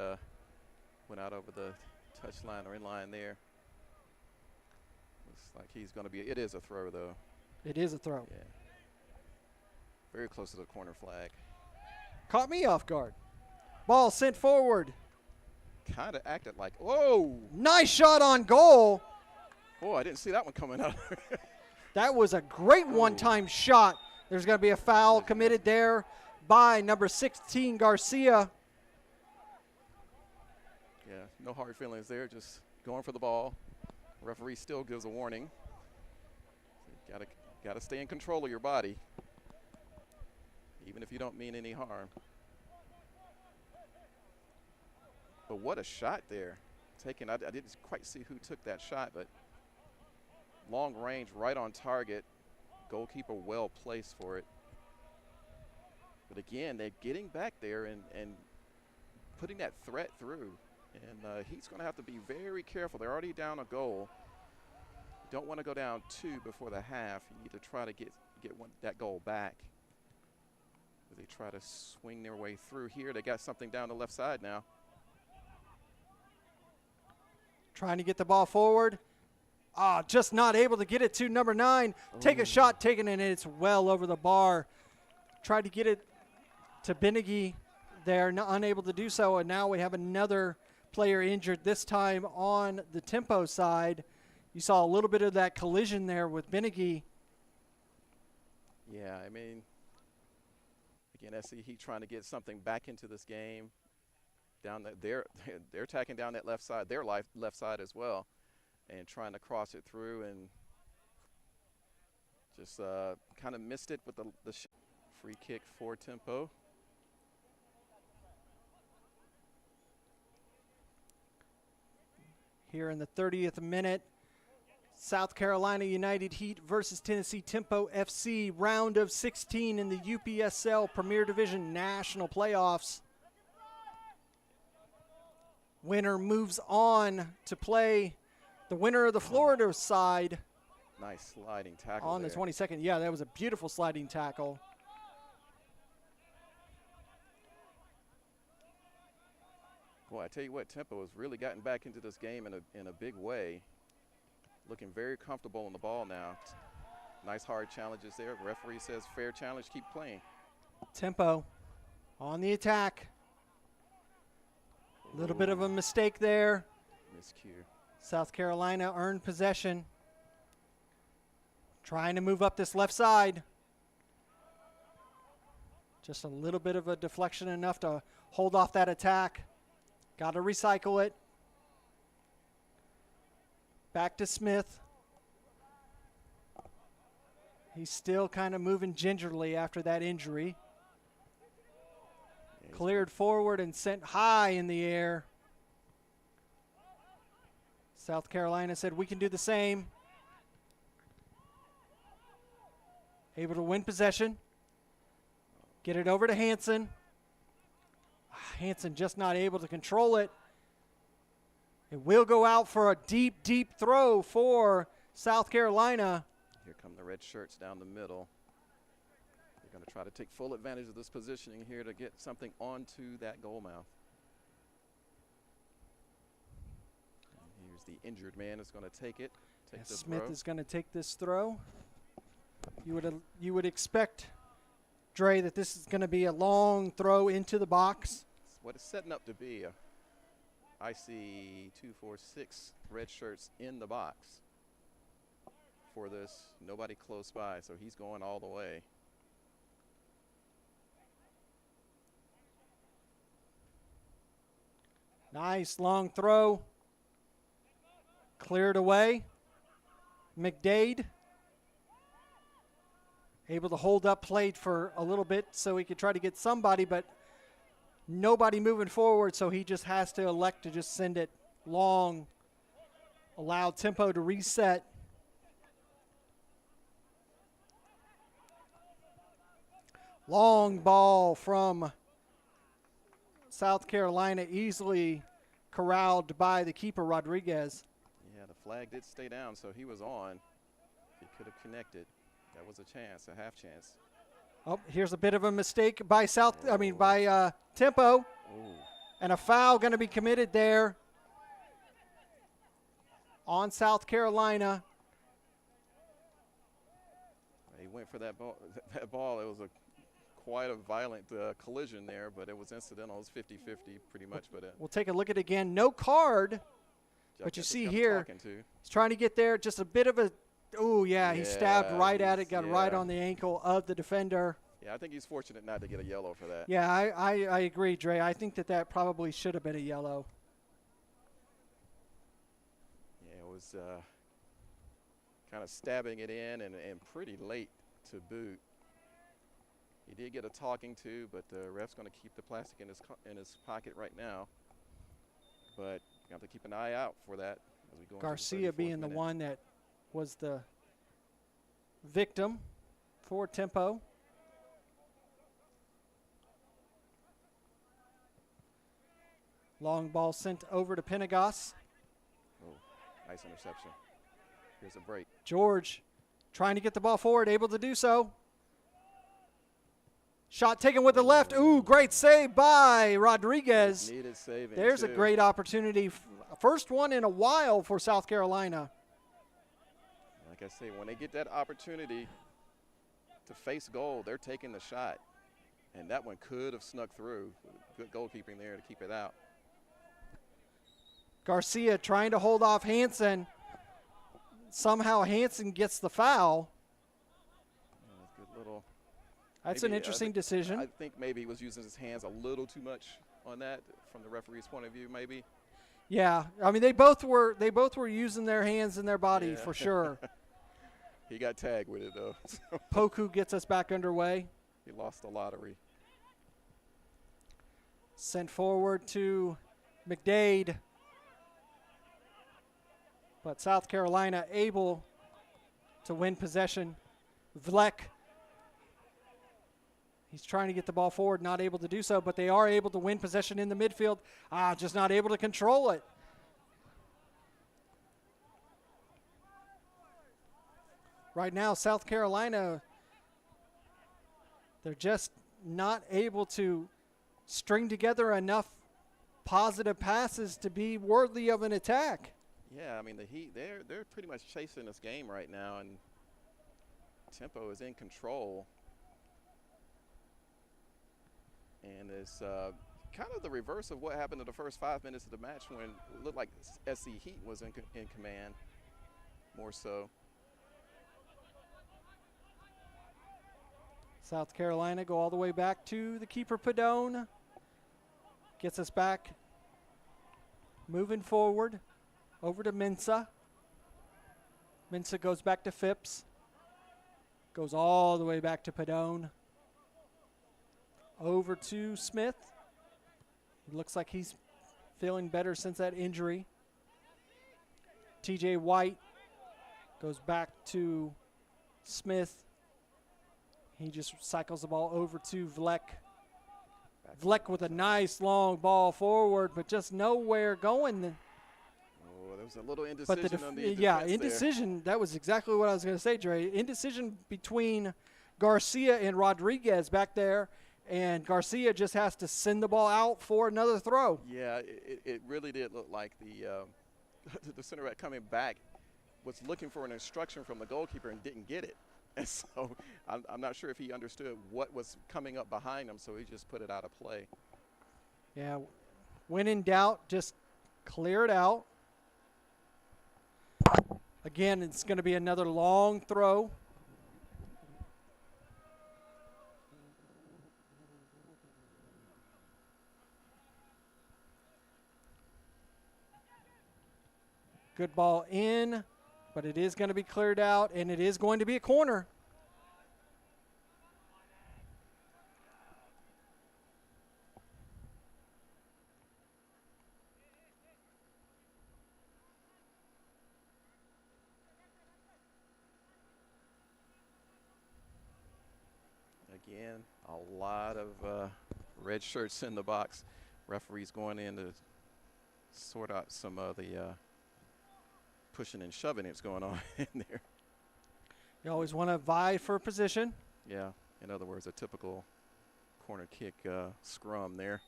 went out over the touchline or in line there. Looks like he's going to be. It is a throw, though. It is a throw. Yeah. Very close to the corner flag. Caught me off guard. Ball sent forward. Kind of acted like, whoa. Nice shot on goal. Oh, I didn't see that one coming out. That was a great one-time shot. There's going to be a foul committed there by number 16, Garcia. Yeah, no hard feelings there, just going for the ball. Referee still gives a warning. So gotta stay in control of your body, even if you don't mean any harm. But what a shot there. Taken, I didn't quite see who took that shot, but long range, right on target. Goalkeeper well placed for it. But again, they're getting back there and putting that threat through. And he's going to have to be very careful. They're already down a goal. You don't want to go down 2 before the half. You need to try to get that goal back. They try to swing their way through here. They got something down the left side now. Trying to get the ball forward. Just not able to get it to number 9. Take a shot taken, and it's well over the bar. Tried to get it to Benegi there, unable to do so, and now we have another player injured, this time on the Tempo side. You saw a little bit of that collision there with Benegi. Yeah, I mean, again, SC Heat trying to get something back into this game. They're attacking down that left side, their left side as well, and trying to cross it through, and just kind of missed it with the free kick for Tempo. Here in the 30th minute, South Carolina United Heat versus Tennessee Tempo FC, round of 16 in the UPSL Premier Division National Playoffs. Winner moves on to play the winner of the Florida side. Nice sliding tackle on there. The 22nd. Yeah, that was a beautiful sliding tackle. Boy, I tell you what, Tempo has really gotten back into this game in a big way. Looking very comfortable on the ball now. Nice hard challenges there. The referee says fair challenge, keep playing. Tempo on the attack. A little bit of a mistake there. Miscue. South Carolina earned possession. Trying to move up this left side. Just a little bit of a deflection enough to hold off that attack. Got to recycle it. Back to Smith. He's still kind of moving gingerly after that injury. Cleared forward and sent high in the air. South Carolina said, we can do the same. Able to win possession. Get it over to Hansen. Hansen just not able to control it. It will go out for a deep, deep throw for South Carolina. Here come the red shirts down the middle. They're going to try to take full advantage of this positioning here to get something onto that goal mouth. And here's the injured man that's going to take it. Smith is going to take this throw. You would expect, Dre, that this is going to be a long throw into the box. What it's setting up to be. I see 2, 4, 6 red shirts in the box for this. Nobody close by, so he's going all the way. Nice long throw. Cleared away. McDade able to hold up plate for a little bit so he could try to get somebody, but nobody moving forward, so he just has to elect to just send it long, allow tempo to reset. Long ball from South Carolina, easily corralled by the keeper, Rodriguez. Yeah, the flag did stay down, so he was on. He could have connected. That was a chance, a half chance. Oh, here's a bit of a mistake by Tempo. Ooh. And a foul going to be committed there on South Carolina. He went for that ball. That ball, it was quite a violent collision there, but it was incidental. It was 50-50 pretty much. But we'll take a look at it again. No card, but you see here, he's trying to get there. Just a bit of a, oh, yeah, he stabbed right at it, got right on the ankle of the defender. Yeah, I think he's fortunate not to get a yellow for that. Yeah, I agree, Dre. I think that probably should have been a yellow. Yeah, it was kind of stabbing it in and pretty late to boot. He did get a talking to, but the ref's going to keep the plastic in his pocket right now. But you have to keep an eye out for that as we go. Garcia being the one that was the victim for Tempo. Long ball sent over to Penagos. Oh, nice interception. Here's a break. George trying to get the ball forward, able to do so. Shot taken with the left. Ooh, great save by Rodriguez. Needed saving. There's a great opportunity. First one in a while for South Carolina. Like I say, when they get that opportunity to face goal, they're taking the shot. And that one could have snuck through. Good goalkeeping there to keep it out. Garcia trying to hold off Hansen. Somehow Hansen gets the foul. Good little. That's an interesting decision. I think maybe he was using his hands a little too much on that from the referee's point of view, maybe. Yeah, I mean they both were using their hands and their body for sure. He got tagged with it though. Poku gets us back underway. He lost the lottery. Sent forward to McDade. But South Carolina able to win possession. Vlek. He's trying to get the ball forward, not able to do so, but they are able to win possession in the midfield. Just not able to control it. Right now, South Carolina, they're just not able to string together enough positive passes to be worthy of an attack. Yeah, I mean, the Heat, they're pretty much chasing this game right now, and Tempo is in control. And it's kind of the reverse of what happened in the first 5 minutes of the match when it looked like SC Heat was in command more so. South Carolina go all the way back to the keeper, Padone. Gets us back. Moving forward. Over to Mensah. Mensah goes back to Phipps. Goes all the way back to Padone. Over to Smith. It looks like he's feeling better since that injury. TJ White goes back to Smith. He just cycles the ball over to Vlek. Vlek with a nice long ball forward, but just nowhere going. Oh, there was a little indecision on the yeah, indecision. That was exactly what I was going to say, Dre. Indecision between Garcia and Rodriguez back there, and Garcia just has to send the ball out for another throw. Yeah, it really did look like the center back coming back was looking for an instruction from the goalkeeper and didn't get it. And so I'm not sure if he understood what was coming up behind him, so he just put it out of play. Yeah, when in doubt, just clear it out. Again, it's going to be another long throw. Good ball in, but it is going to be cleared out, and it is going to be a corner. Again, a lot of red shirts in the box. Referees going in to sort out some of the pushing and shoving that's going on in there. You always want to vie for position. Yeah, in other words, a typical corner kick scrum there.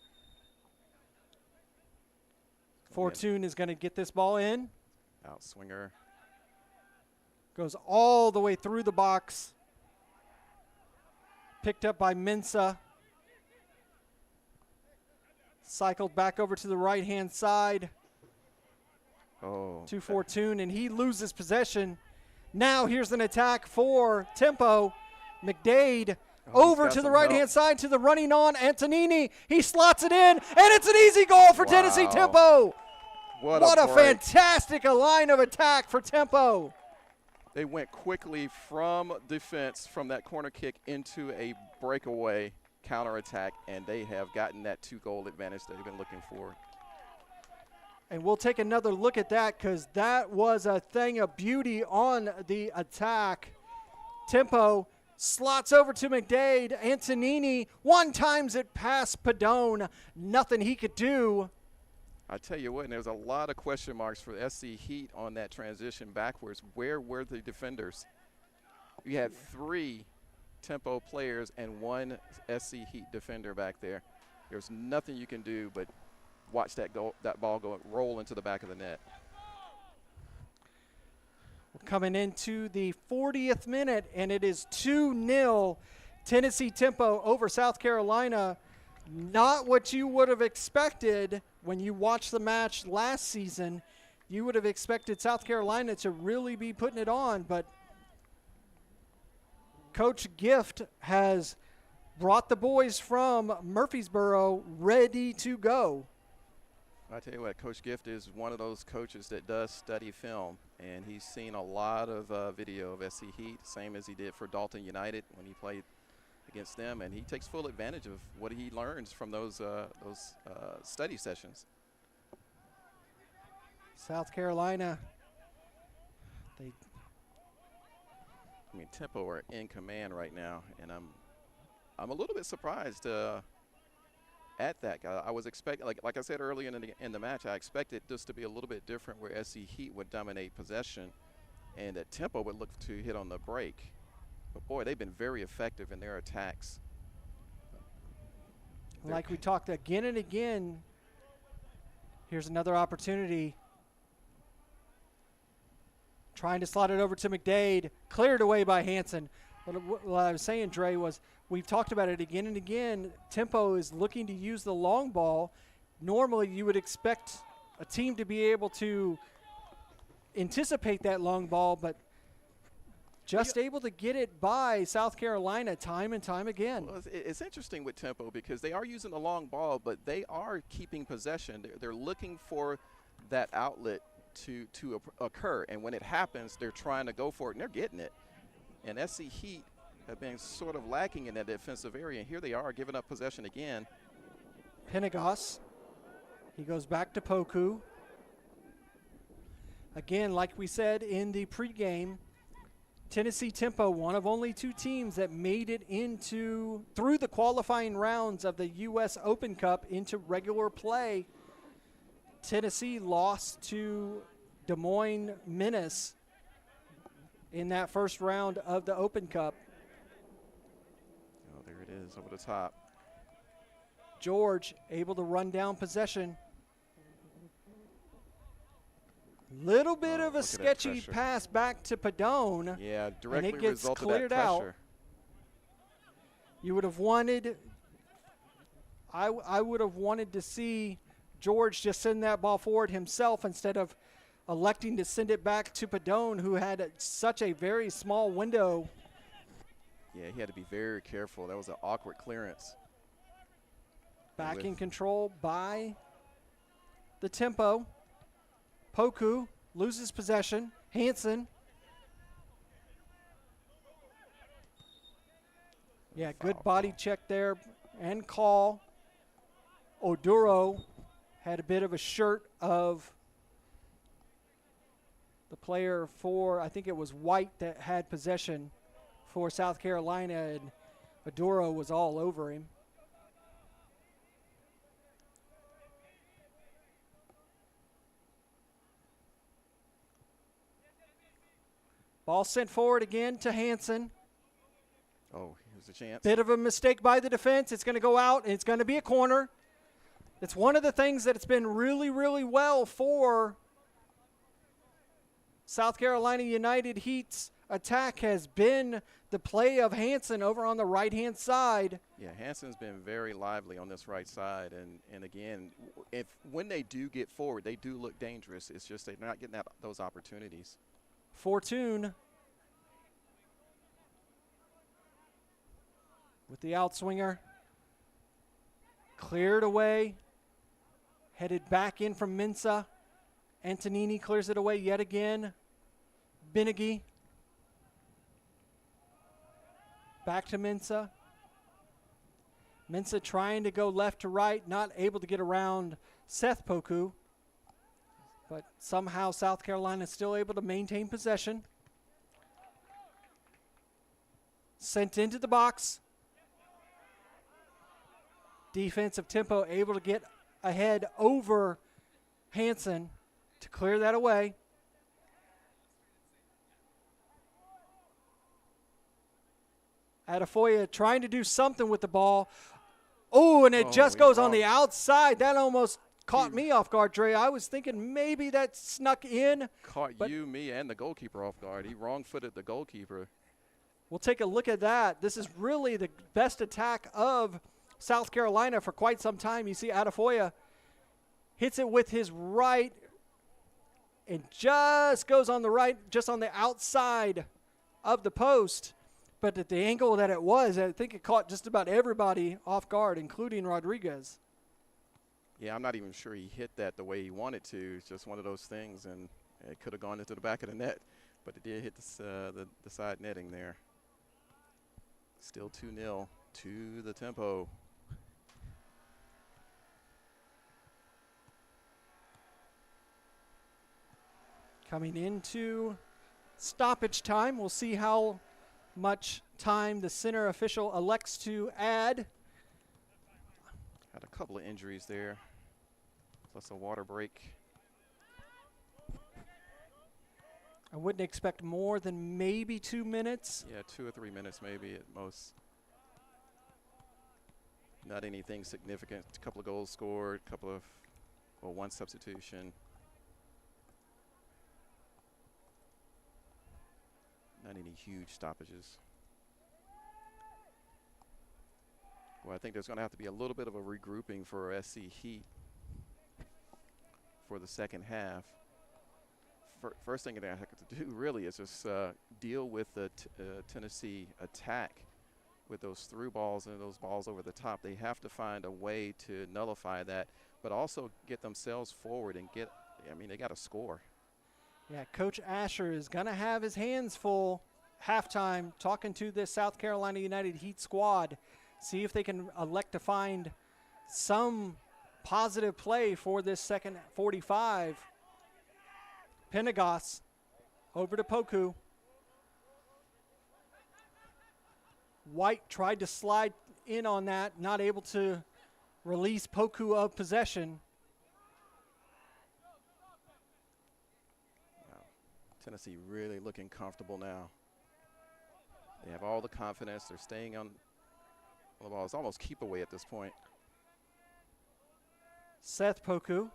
Fortune is going to get this ball in. Outswinger. Goes all the way through the box. Picked up by Mensah. Cycled back over to the right-hand side. Oh. To Fortune, and he loses possession. Now here's an attack for Tempo. McDade over to the right-hand side to the running on Antonini. He slots it in, and it's an easy goal for Tennessee Tempo. What a fantastic line of attack for Tempo. They went quickly from defense from that corner kick into a breakaway counterattack, and they have gotten that 2-goal advantage they've been looking for. And we'll take another look at that because that was a thing of beauty on the attack. Tempo slots over to McDade. Antonini one times it past Padone. Nothing he could do. I tell you what, and there's a lot of question marks for SC Heat on that transition backwards. Where were the defenders? You had 3 Tempo players and 1 SC Heat defender back there. There's nothing you can do but watch that ball roll into the back of the net. We're coming into the 40th minute, and it is 2-0 Tennessee Tempo over South Carolina. Not what you would have expected when you watched the match last season. You would have expected South Carolina to really be putting it on, but Coach Gift has brought the boys from Murfreesboro ready to go. I tell you what, Coach Gift is one of those coaches that does study film, and he's seen a lot of video of SC Heat, same as he did for Dalton United when he played against them, and he takes full advantage of what he learns from those study sessions. South Carolina, Tempo are in command right now, and I'm a little bit surprised at that. I was expecting, like I said earlier in the match, I expected this to be a little bit different, where SC Heat would dominate possession, and that Tempo would look to hit on the break. But boy, they've been very effective in their attacks. Like we talked again and again, here's another opportunity. Trying to slot it over to McDade, cleared away by Hansen. What I was saying, Dre, was we've talked about it again and again. Tempo is looking to use the long ball. Normally you would expect a team to be able to anticipate that long ball, but just able to get it by South Carolina time and time again. Well, it's interesting with Tempo because they are using the long ball, but they are keeping possession. They're looking for that outlet to occur, and when it happens, they're trying to go for it, and they're getting it. And SC Heat have been sort of lacking in that defensive area, and here they are giving up possession again. Penagos, he goes back to Poku. Again, like we said in the pregame, Tennessee Tempo, one of only 2 teams that made it through the qualifying rounds of the U.S. Open Cup into regular play. Tennessee lost to Des Moines Menace in that first round of the Open Cup. Oh, there it is over the top. George able to run down possession. Little bit of a sketchy pass back to Padone. Yeah, directly and it gets result cleared of that out. pressure. You would have wanted, I would have wanted to see George just send that ball forward himself instead of electing to send it back to Padone, who had such a very small window. Yeah, he had to be very careful. That was an awkward clearance. Back in control by the Tempo. Poku loses possession. Hansen. Yeah, good body check there and call. Oduro had a bit of a shirt of the player for, I think it was White that had possession for South Carolina, and Oduro was all over him. Ball sent forward again to Hansen. Oh, here's a chance. Bit of a mistake by the defense. It's going to go out, and it's going to be a corner. It's one of the things that it's been really, really well for South Carolina United Heat's attack has been the play of Hansen over on the right-hand side. Yeah, Hansen's been very lively on this right side. And again, when they do get forward, they do look dangerous. It's just they're not getting those opportunities. Fortune with the outswinger. Cleared away. Headed back in from Mensah. Antonini clears it away yet again. Benegi. Back to Mensah. Mensah trying to go left to right, not able to get around Seth Poku. But somehow South Carolina is still able to maintain possession. Sent into the box. Defensive tempo able to get ahead over Hansen to clear that away. Adefoya trying to do something with the ball. Oh, and it just goes on the outside. That almost caught me off guard, Trey. I was thinking maybe that snuck in. Caught you, me, and the goalkeeper off guard. He wrong-footed the goalkeeper. We'll take a look at that. This is really the best attack of South Carolina for quite some time. You see Adefoya hits it with his right and just goes on the right, just on the outside of the post. But at the angle that it was, I think it caught just about everybody off guard, including Rodriguez. Yeah, I'm not even sure he hit that the way he wanted to. It's just one of those things, and it could have gone into the back of the net. But it did hit the side netting there. Still 2-0 to the tempo. Coming into stoppage time, we'll see how much time the center official elects to add. Had a couple of injuries there, plus a water break. I wouldn't expect more than maybe 2 minutes. Yeah, 2 or 3 minutes maybe at most. Not anything significant. A couple of goals scored, one substitution. Not any huge stoppages. Well, I think there's going to have to be a little bit of a regrouping for SC Heat for the second half. First thing they have to do really is just deal with the Tennessee attack with those through balls and those balls over the top. They have to find a way to nullify that, but also get themselves forward and they got to score. Yeah, Coach Asher is going to have his hands full halftime talking to this South Carolina United Heat squad. See if they can elect to find some positive play for this second 45. Penagos over to Poku. White tried to slide in on that, not able to release Poku of possession. Tennessee really looking comfortable now. They have all the confidence. They're staying on the ball. It's almost keep away at this point. Seth Poku.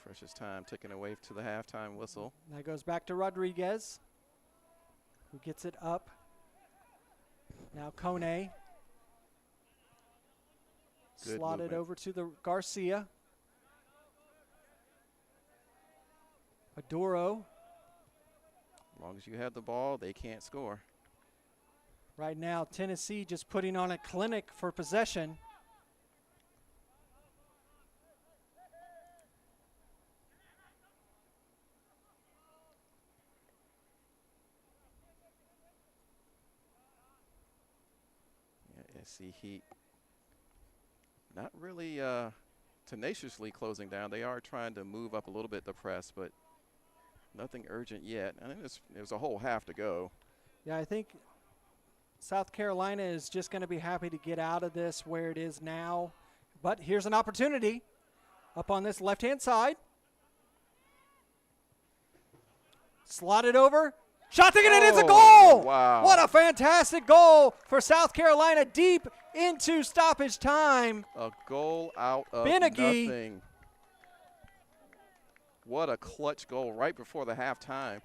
Precious time ticking away to the halftime whistle. That goes back to Rodriguez, who gets it up. Now Kone. Slotted over to the Garcia. Oduro. As long as you have the ball, they can't score. Right now, Tennessee just putting on a clinic for possession. Tennessee Heat not really tenaciously closing down. They are trying to move up a little bit the press, but nothing urgent yet. I think there's a whole half to go. Yeah, I think South Carolina is just going to be happy to get out of this where it is now. But here's an opportunity up on this left-hand side. Slotted over. Shot taken, and it's a goal! Wow. What a fantastic goal for South Carolina deep into stoppage time. A goal out of Beneke. nothing. What a clutch goal right before the halftime.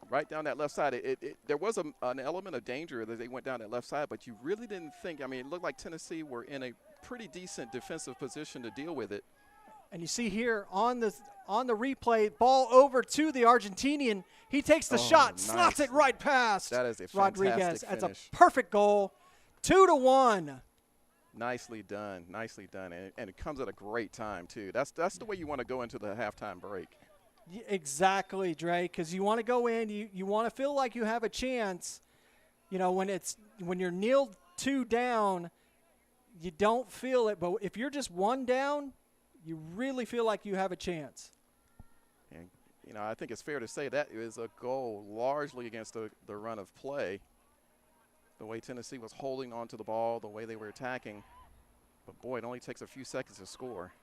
Right down that left side. There was an element of danger that they went down that left side, but you really didn't think. I mean, it looked like Tennessee were in a pretty decent defensive position to deal with it. And you see here on the replay, ball over to the Argentinian. He takes the shot, slots nice. it right past That is a Rodriguez. fantastic That's a finish. perfect goal. 2-1. Nicely done, and it comes at a great time too. That's the way you want to go into the halftime break. Exactly, Dre, because you want to go in, you want to feel like you have a chance. You know, when you're kneeled 2 down, you don't feel it, but if you're just 1 down, you really feel like you have a chance. And you know, I think it's fair to say that is a goal largely against the run of play. The way Tennessee was holding onto the ball, the way they were attacking. But boy, it only takes a few seconds to score.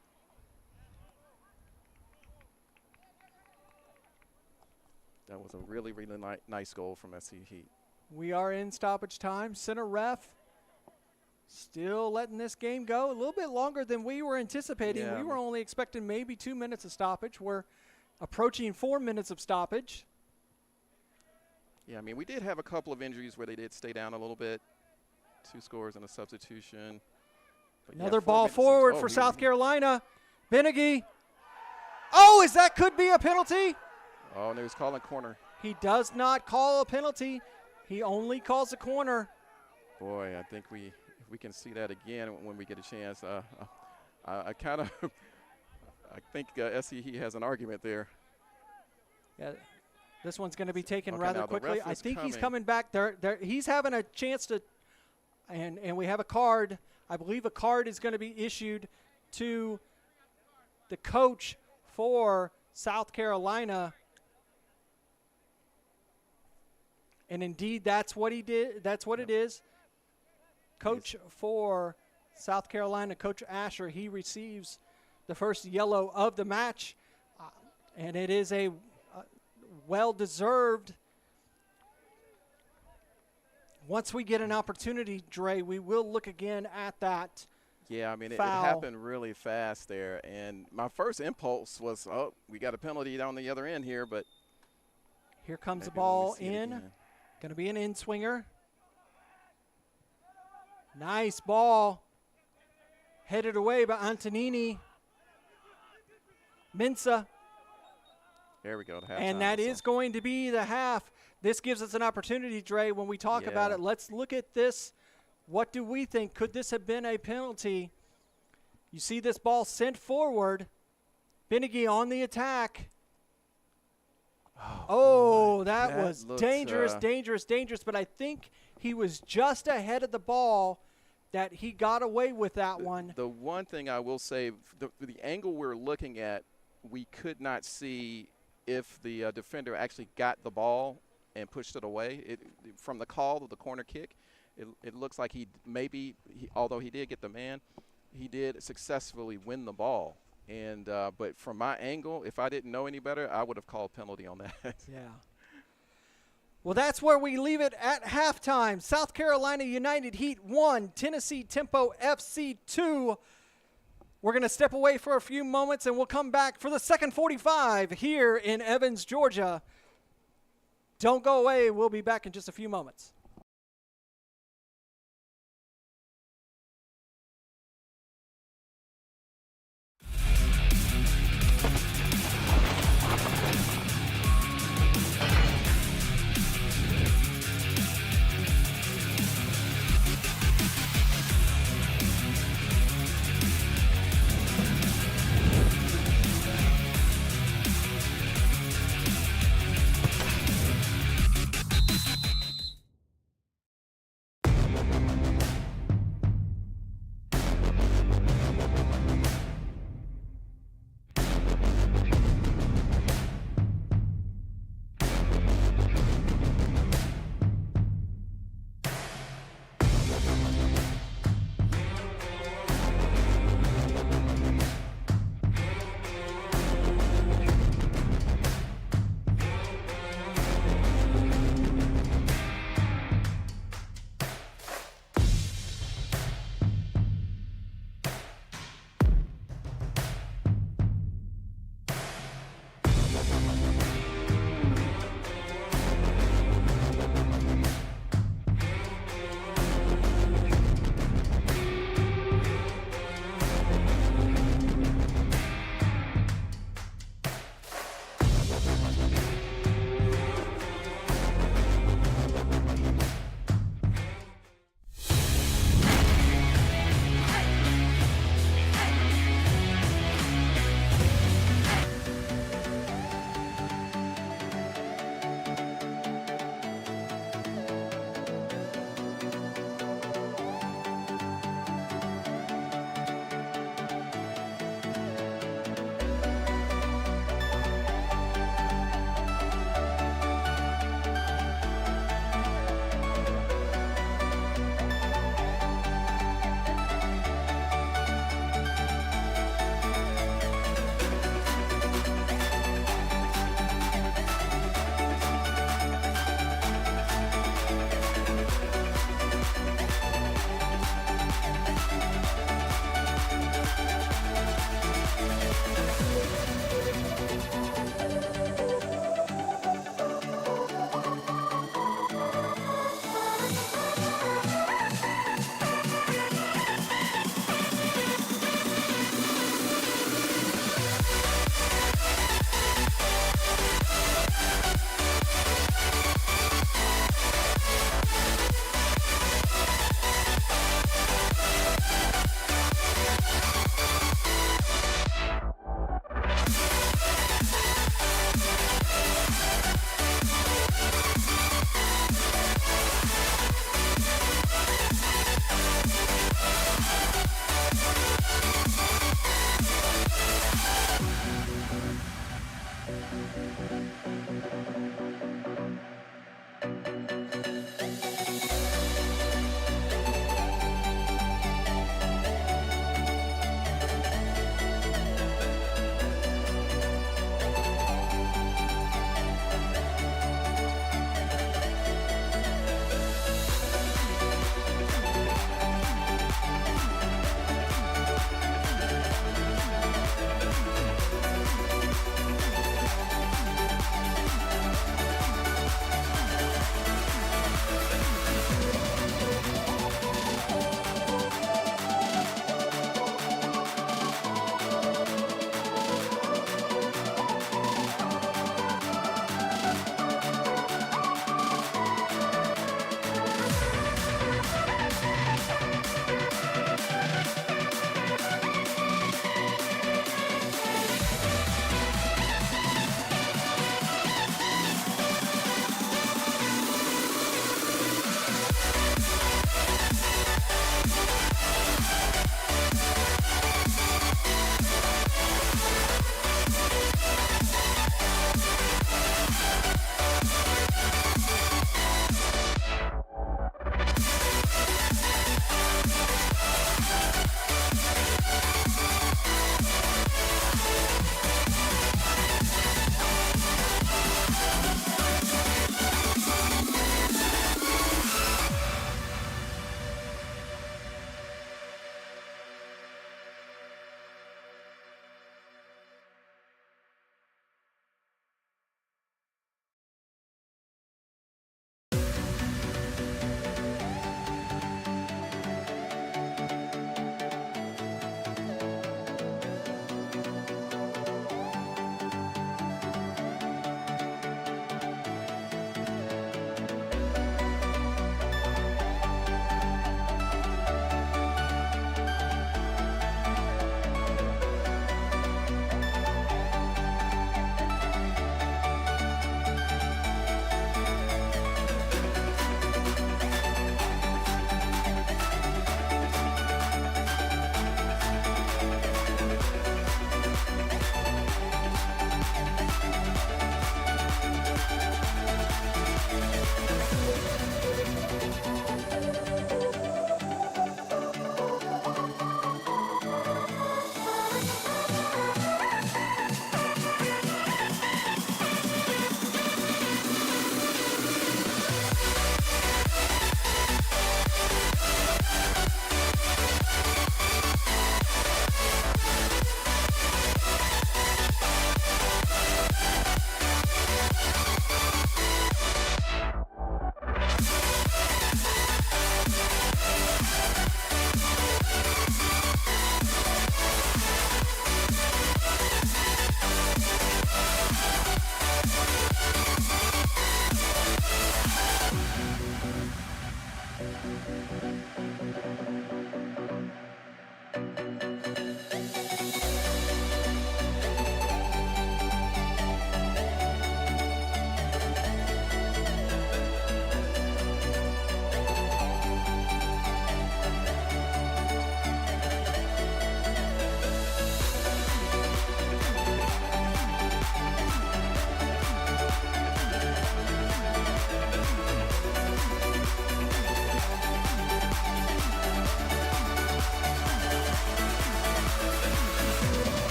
That was a really, really nice goal from SC Heat. We are in stoppage time. Center ref still letting this game go a little bit longer than we were anticipating. Yeah. We were only expecting maybe 2 minutes of stoppage. We're approaching 4 minutes of stoppage. Yeah, I mean, we did have a couple of injuries where they did stay down a little bit. 2 scores and a substitution. But yeah, Another 4 ball minutes forward oh, for he- South Carolina. Beneke. Oh, that could be a penalty? Oh, and he was calling corner. He does not call a penalty. He only calls a corner. Boy, I think if we can see that again when we get a chance. I kind of I think SCE has an argument there. Yeah, this one's going to be taken Okay, rather now the quickly. ref I is think he's coming. coming back. He's having a chance to, and we have a card. I believe a card is going to be issued to the coach for South Carolina. And indeed, that's what he did. That's what it is. Coach for South Carolina, Coach Asher, he receives the first yellow of the match. And it is a well-deserved. Once we get an opportunity, Dre, we will look again at that. Yeah, I mean, it foul. happened really fast there. And my first impulse was, oh, we got a penalty down the other end here, but Here comes the maybe when we ball see it in. again. Going to be an in-swinger. Nice ball. Headed away by Antonini. Mensah. There we go. And that is going to be the half. This gives us an opportunity, Dre, when we talk about Yeah. it. Let's look at this. What do we think? Could this have been a penalty? You see this ball sent forward. Beneke on the attack. Oh, that was looked, dangerous, dangerous. But I think he was just ahead of the ball that he got away with that one. The one thing I will say, the angle we're looking at, we could not see if the defender actually got the ball and pushed it away. From the call of the corner kick, it looks like although he did get the man, he did successfully win the ball. And but from my angle, if I didn't know any better, I would have called penalty on that. Yeah. Well, that's where we leave it at halftime. South Carolina United Heat 1, Tennessee Tempo FC 2. We're going to step away for a few moments, and we'll come back for the second 45 here in Evans, Georgia. Don't go away. We'll be back in just a few moments.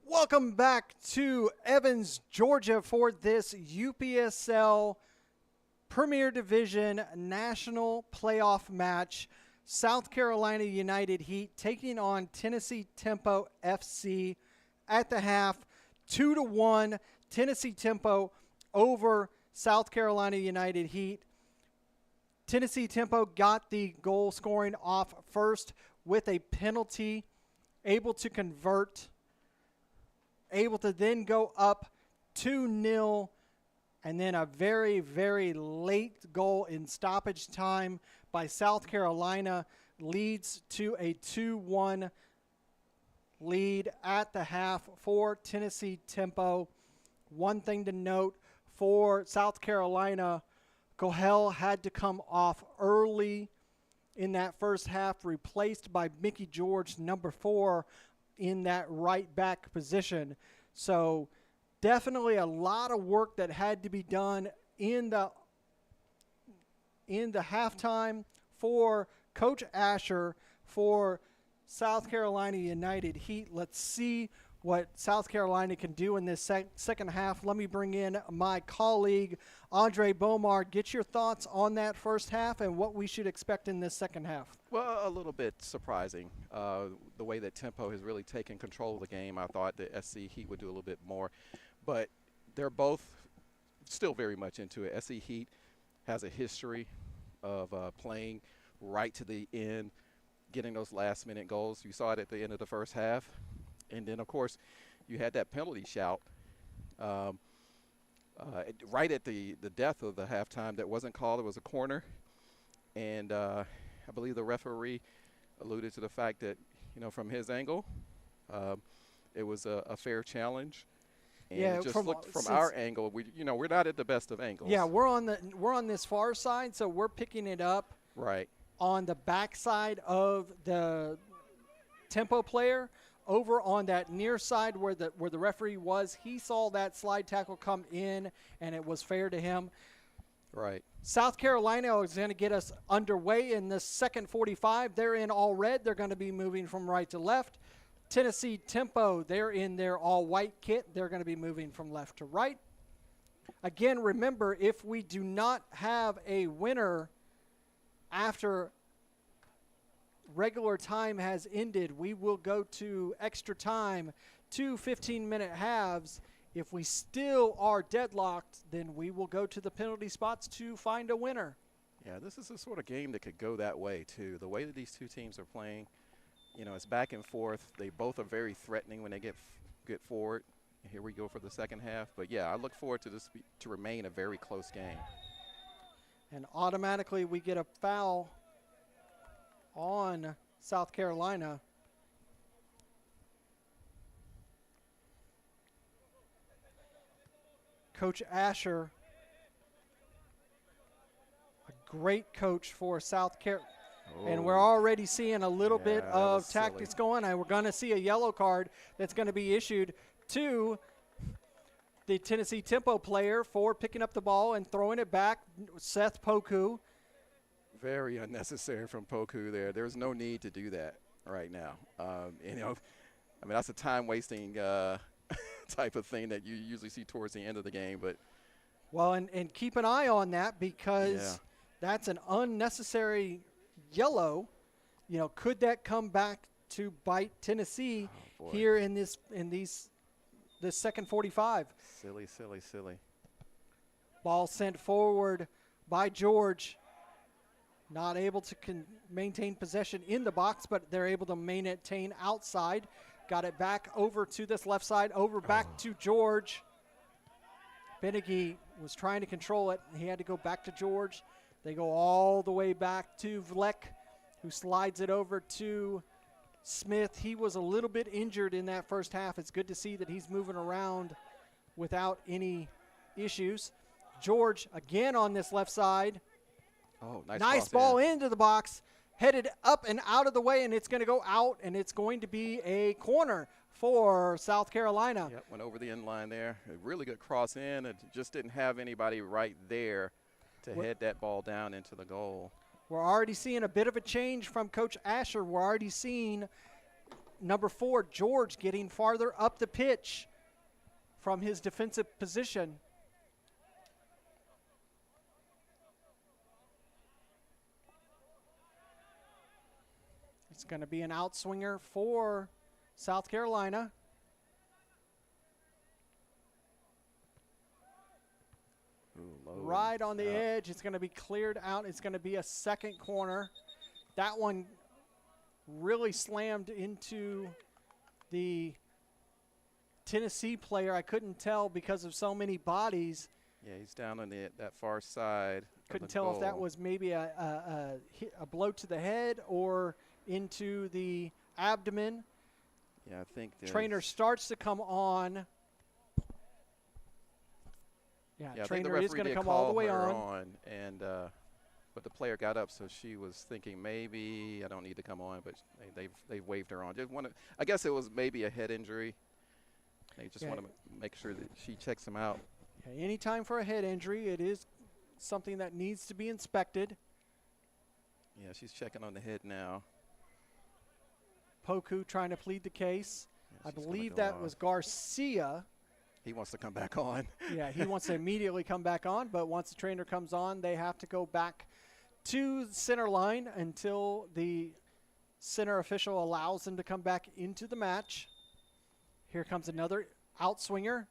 Welcome back to Evans, Georgia for this UPSL Premier Division National Playoff match. South Carolina United Heat taking on Tennessee Tempo FC at the half. 2-1 Tennessee Tempo over South Carolina United Heat. Tennessee Tempo got the goal scoring off first with a penalty, able to convert, able to then go up 2-0, and then a very, very late goal in stoppage time by South Carolina leads to a 2-1 lead at the half for Tennessee Tempo. One thing to note for South Carolina, Cohell had to come off early in that first half, replaced by Mickey George, number 4, in that right back position. So definitely a lot of work that had to be done in the halftime for Coach Asher for South Carolina United Heat. Let's see what South Carolina can do in this second half. Let me bring in my colleague, Andre Bomar. Get your thoughts on that first half and what we should expect in this second half. Well, a little bit surprising, the way that Tempo has really taken control of the game. I thought the SC Heat would do a little bit more, but they're both still very much into it. SC Heat has a history of playing right to the end, getting those last-minute goals. You saw it at the end of the first half. And then, of course, you had that penalty shout right at the death of the halftime that wasn't called. It was a corner. And I believe the referee alluded to the fact that, you know, from his angle, it was a fair challenge. And yeah, it just looked from our angle, we're not at the best of angles. Yeah, we're on this far side, so we're picking it up Right. on the backside of the tempo player. Over on that near side where the referee was, he saw that slide tackle come in, and it was fair to him. Right. South Carolina is going to get us underway in the second 45. They're in all red. They're going to be moving from right to left. Tennessee Tempo, they're in their all-white kit. They're going to be moving from left to right. Again, remember, if we do not have a winner after regular time has ended, we will go to extra time, 2 15-minute halves. If we still are deadlocked, then we will go to the penalty spots to find a winner. Yeah, this is the sort of game that could go that way, too. The way that these two teams are playing, you know, it's back and forth. They both are very threatening when they get forward. Here we go for the second half. But, yeah, I look forward to this to remain a very close game. And automatically we get a foul on South Carolina. Coach Asher, a great coach for South Carolina. And we're already seeing a little bit of tactics going. And we're going to see a yellow card that's going to be issued to the Tennessee Tempo player for picking up the ball and throwing it back, Seth Poku. Very unnecessary from Poku there. There's no need to do that right now. You know, I mean, that's a time-wasting type of thing that you usually see towards the end of the game. But well, and keep an eye on that because that's an unnecessary yellow. You know, could that come back to bite Tennessee here in this second 45? Silly, silly, silly. Ball sent forward by George. Not able to maintain possession in the box, but they're able to maintain outside. Got it back over to this left side, back to George. Benegui was trying to control it. He had to go back to George. They go all the way back to Vlek, who slides it over to Smith. He was a little bit injured in that first half. It's good to see that he's moving around without any issues. George again on this left side. Oh, nice ball into the box, headed up and out of the way, and it's going to go out, and it's going to be a corner for South Carolina. Yep, went over the end line there. A really good cross in. It just didn't have anybody right there to head that ball down into the goal. We're already seeing a bit of a change from Coach Asher. We're already seeing number 4, George, getting farther up the pitch from his defensive position. It's going to be an outswinger for South Carolina. Right on the edge. It's going to be cleared out. It's going to be a second corner. That one really slammed into the Tennessee player. I couldn't tell because of so many bodies. Yeah, he's down on that far side. Couldn't tell if that was maybe a blow to the head or into the abdomen. Yeah, I think the trainer starts to come on. Yeah, trainer is going to come all the way on. And but the player got up, so she was thinking maybe I don't need to come on, but they've waved her on. Just I guess it was maybe a head injury. They just want to make sure that she checks him out. Yeah, any time for a head injury, it is something that needs to be inspected. Yeah, she's checking on the head now. Poku trying to plead the case. Yeah, I believe that was Garcia. He wants to come back on. Yeah, he wants to immediately come back on, but once the trainer comes on, they have to go back to the center line until the center official allows them to come back into the match. Here comes another outswinger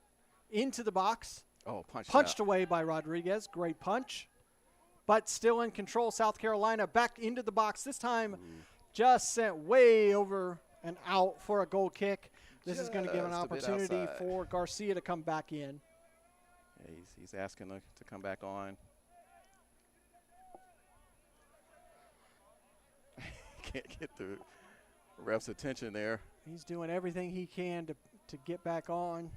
into the box. Oh, punched away by Rodriguez. Great punch. But still in control, South Carolina back into the box. This time just sent way over and out for a goal kick. This is going to give an opportunity for Garcia to come back in. Yeah, he's asking to come back on. Can't get the ref's attention there. He's doing everything he can to get back on.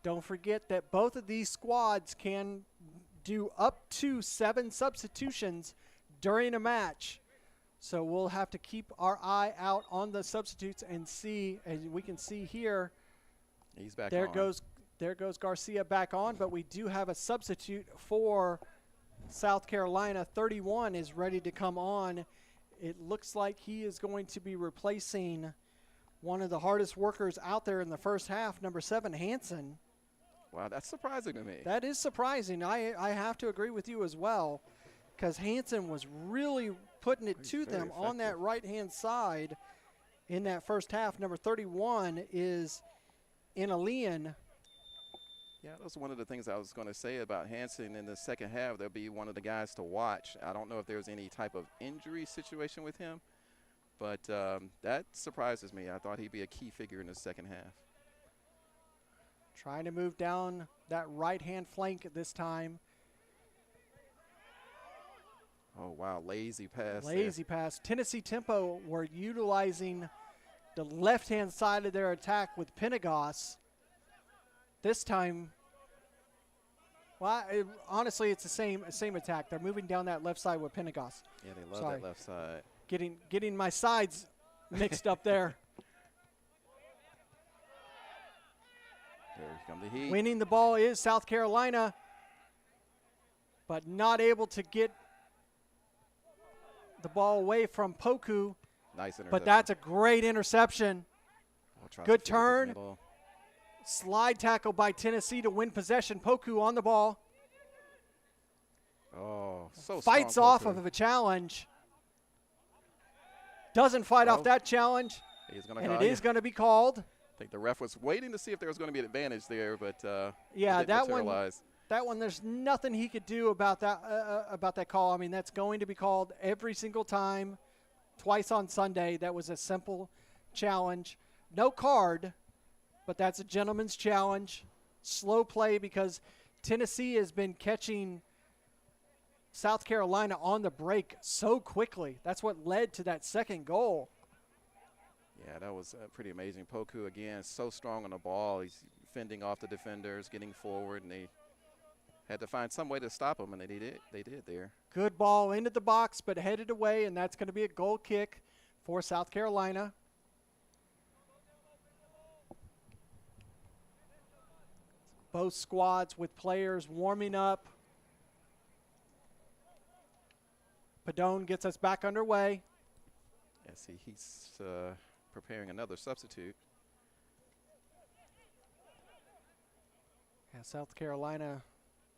Don't forget that both of these squads can do up to 7 substitutions during a match. So we'll have to keep our eye out on the substitutes and see, as we can see here, He's back there on. there goes Garcia back on, but we do have a substitute for South Carolina. 31 is ready to come on. It looks like he is going to be replacing one of the hardest workers out there in the first half, number 7, Hansen. Wow, that's surprising to me. That is surprising. I have to agree with you as well, because Hansen was really putting it to them on that right-hand side in that first half. Number 31 is Inalian. Yeah, that was one of the things I was going to say about Hansen in the second half. They'll be one of the guys to watch. I don't know if there's any type of injury situation with him, but that surprises me. I thought he'd be a key figure in the second half. Trying to move down that right-hand flank at this time. Oh, wow, lazy pass. Lazy pass. Tennessee Tempo were utilizing the left-hand side of their attack with Penagos. This time, well, honestly, it's the same attack. They're moving down that left side with Penagos. Yeah, they love that left side. Getting my sides mixed up there. There come the heat. Winning the ball is South Carolina, but not able to get the ball away from Poku. Nice interception. But that's a great interception. Good turn. Slide tackle by Tennessee to win possession. Poku on the ball. Oh, so fights strong, off Poku. of a challenge. Doesn't fight off that challenge. And it is going to be called. I think the ref was waiting to see if there was going to be an advantage there, but yeah, it didn't materialize. That one, there's nothing he could do about that call. I mean, that's going to be called every single time, twice on Sunday. That was a simple challenge. No card, but that's a gentleman's challenge. Slow play because Tennessee has been catching South Carolina on the break so quickly. That's what led to that second goal. Yeah, that was pretty amazing. Poku, again, so strong on the ball. He's fending off the defenders, getting forward, and they had to find some way to stop him, and they did there. Good ball into the box, but headed away, and that's going to be a goal kick for South Carolina. Both squads with players warming up. Padone gets us back underway. Yeah, see, he's preparing another substitute. Yeah, South Carolina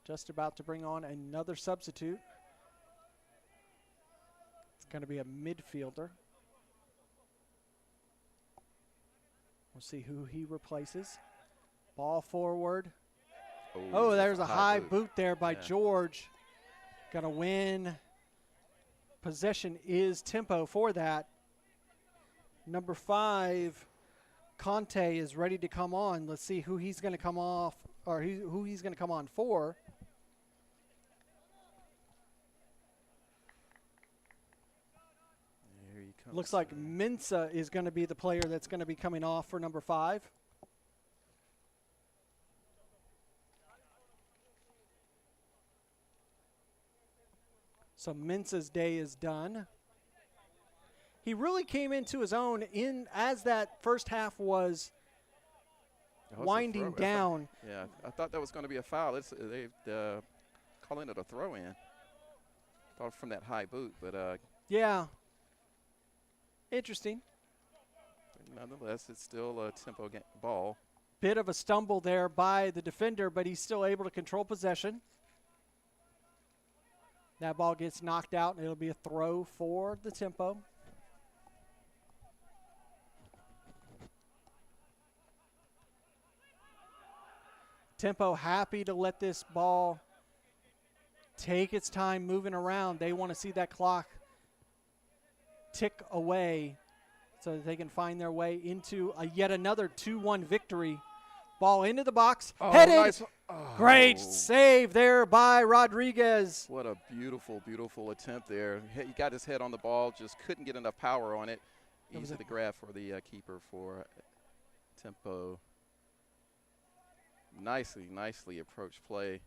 just about to bring on another substitute. It's going to be a midfielder. We'll see who he replaces. Ball forward. Oh, there's a high boot there by George. Going to win. Possession is Tempo for that. Number 5, Conte is ready to come on. Let's see who he's going to come off, or who he's going to come on for. Here he comes. Looks like Mensah is going to be the player that's going to be coming off for number 5. So Mensah's day is done. He really came into his own as that first half was winding down. Yeah, I thought that was going to be a foul. They calling it a throw-in. Thought from that high boot, but yeah, interesting. Nonetheless, it's still a tempo ball. Bit of a stumble there by the defender, but he's still able to control possession. That ball gets knocked out, and it'll be a throw for the Tempo. Tempo happy to let this ball take its time moving around. They want to see that clock tick away so that they can find their way into yet another 2-1 victory. Ball into the box. Headed. Nice. Great save there by Rodriguez. What a beautiful, beautiful attempt there. He got his head on the ball, just couldn't get enough power on it. Easy to grab for the keeper for Tempo. nicely approached play.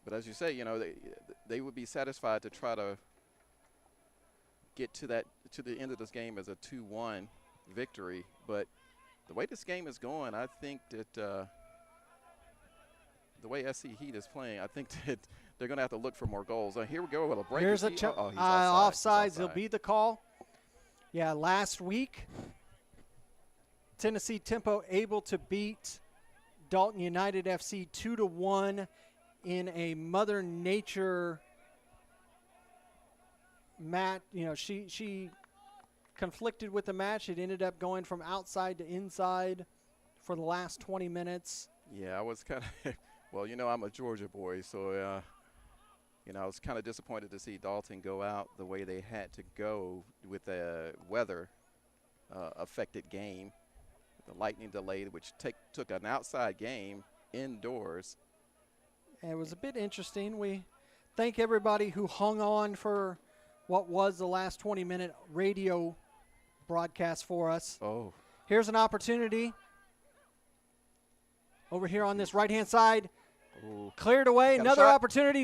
But as you say, you know, they would be satisfied to try to get to the end of this game as a 2-1 victory. But the way this game is going, I think that the way SC Heat is playing, I think that they're going to have to look for more goals. Here we go with a break. Here's a he's offside. offsides. He'll be the call. Yeah, last week, Tennessee Tempo able to beat Dalton United FC 2-1 in a Mother Nature match. You know, she conflicted with the match. It ended up going from outside to inside for the last 20 minutes. Yeah, I was kind of well, you know, I'm a Georgia boy, so you know, I was kind of disappointed to see Dalton go out the way they had to go with the weather affected game, the lightning delayed, which took an outside game indoors. And it was a bit interesting. We thank everybody who hung on for what was the last 20-minute radio broadcast for us. Oh. Here's an opportunity. Over here on this right-hand side. Ooh. Cleared away. Got a Another shot. opportunity.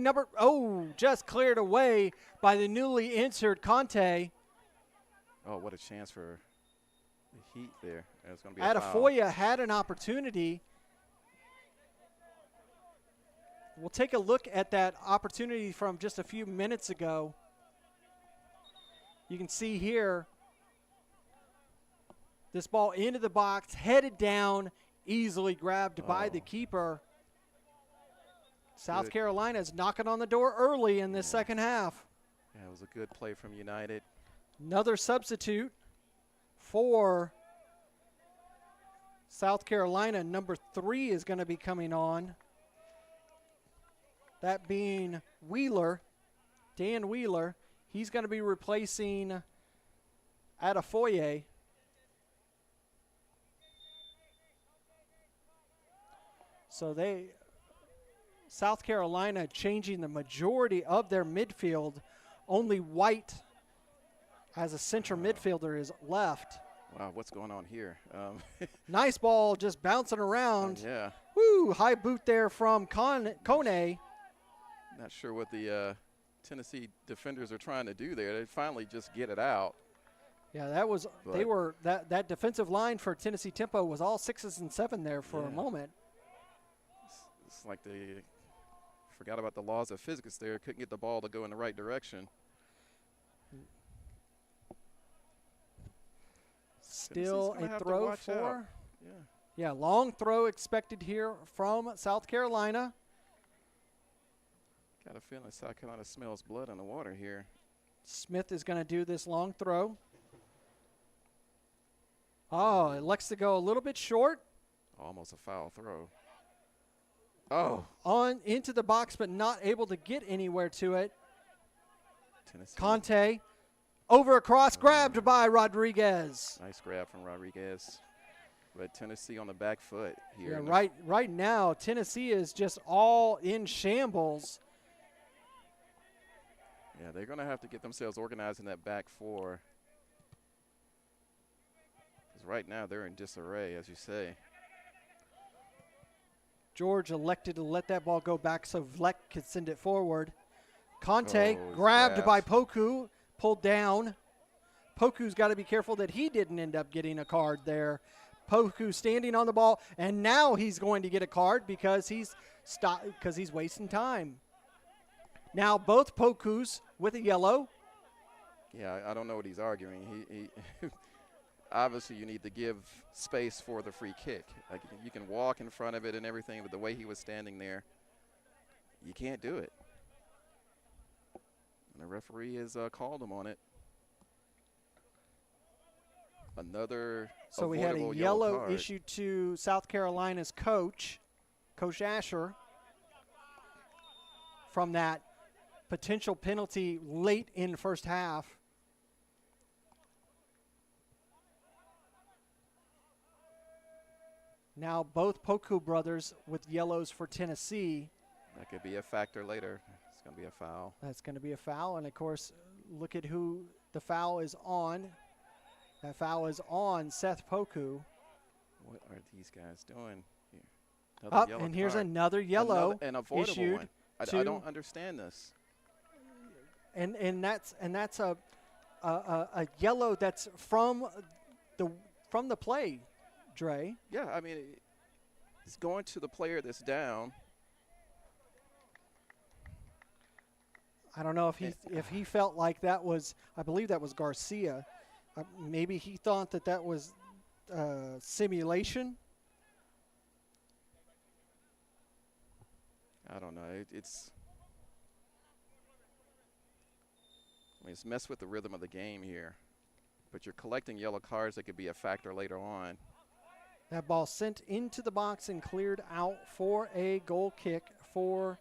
Just cleared away by the newly inserted Conte. Oh, what a chance for the Heat there. It's going to be a foul. Adefoya had an opportunity. We'll take a look at that opportunity from just a few minutes ago. You can see here this ball into the box, headed down, easily grabbed by the keeper. South Carolina is knocking on the door early in this second half. Yeah, it was a good play from United. Another substitute for South Carolina. Number 3 is going to be coming on. That being Wheeler, Dan Wheeler. He's going to be replacing Adefoye. So South Carolina changing the majority of their midfield. Only White as a center midfielder is left. Wow, what's going on here? Nice ball just bouncing around. Yeah. Woo, high boot there from Kone. Not sure what the Tennessee defenders are trying to do there. They finally just get it out. Yeah, that was that defensive line for Tennessee Tempo was all 6s and 7 there for a moment. It's like they forgot about the laws of physics there. Couldn't get the ball to go in the right direction. Still a throw for. Yeah, long throw expected here from South Carolina. Got a feeling South Carolina smells blood in the water here. Smith is going to do this long throw. Oh, it elects to go a little bit short. Almost a foul throw. Oh. On into the box, but not able to get anywhere to it. Tennessee. Conte over across, grabbed by Rodriguez. Nice grab from Rodriguez. But Tennessee on the back foot here. Yeah, right now, Tennessee is just all in shambles. Yeah, they're going to have to get themselves organized in that back four. Because right now they're in disarray, as you say. George elected to let that ball go back so Vlek could send it forward. Conte grabbed by Poku, pulled down. Poku's got to be careful that he didn't end up getting a card there. Poku standing on the ball, and now he's going to get a card because he's wasting time. Now both Pokus with a yellow. Yeah, I don't know what he's arguing. He obviously you need to give space for the free kick. Like you can walk in front of it and everything, but the way he was standing there, you can't do it. And the referee has called him on it. Another. So we had a yellow issued to South Carolina's coach, Coach Asher, from that potential penalty late in the first half. Now both Poku brothers with yellows for Tennessee. That could be a factor later. It's going to be a foul. That's going to be a foul. And, of course, look at who the foul is on. That foul is on Seth Poku. What are these guys doing here? Another yellow and here's card. another yellow An avoidable issued one. I to- don't understand this. and that's a yellow that's from the play, Dre. Yeah, I mean, it's going to the player that's down. I don't know if he felt like that was, I believe that was Garcia. Maybe he thought that was simulation. I don't know. It's messed with the rhythm of the game here. But you're collecting yellow cards that could be a factor later on. That ball sent into the box and cleared out for a goal kick for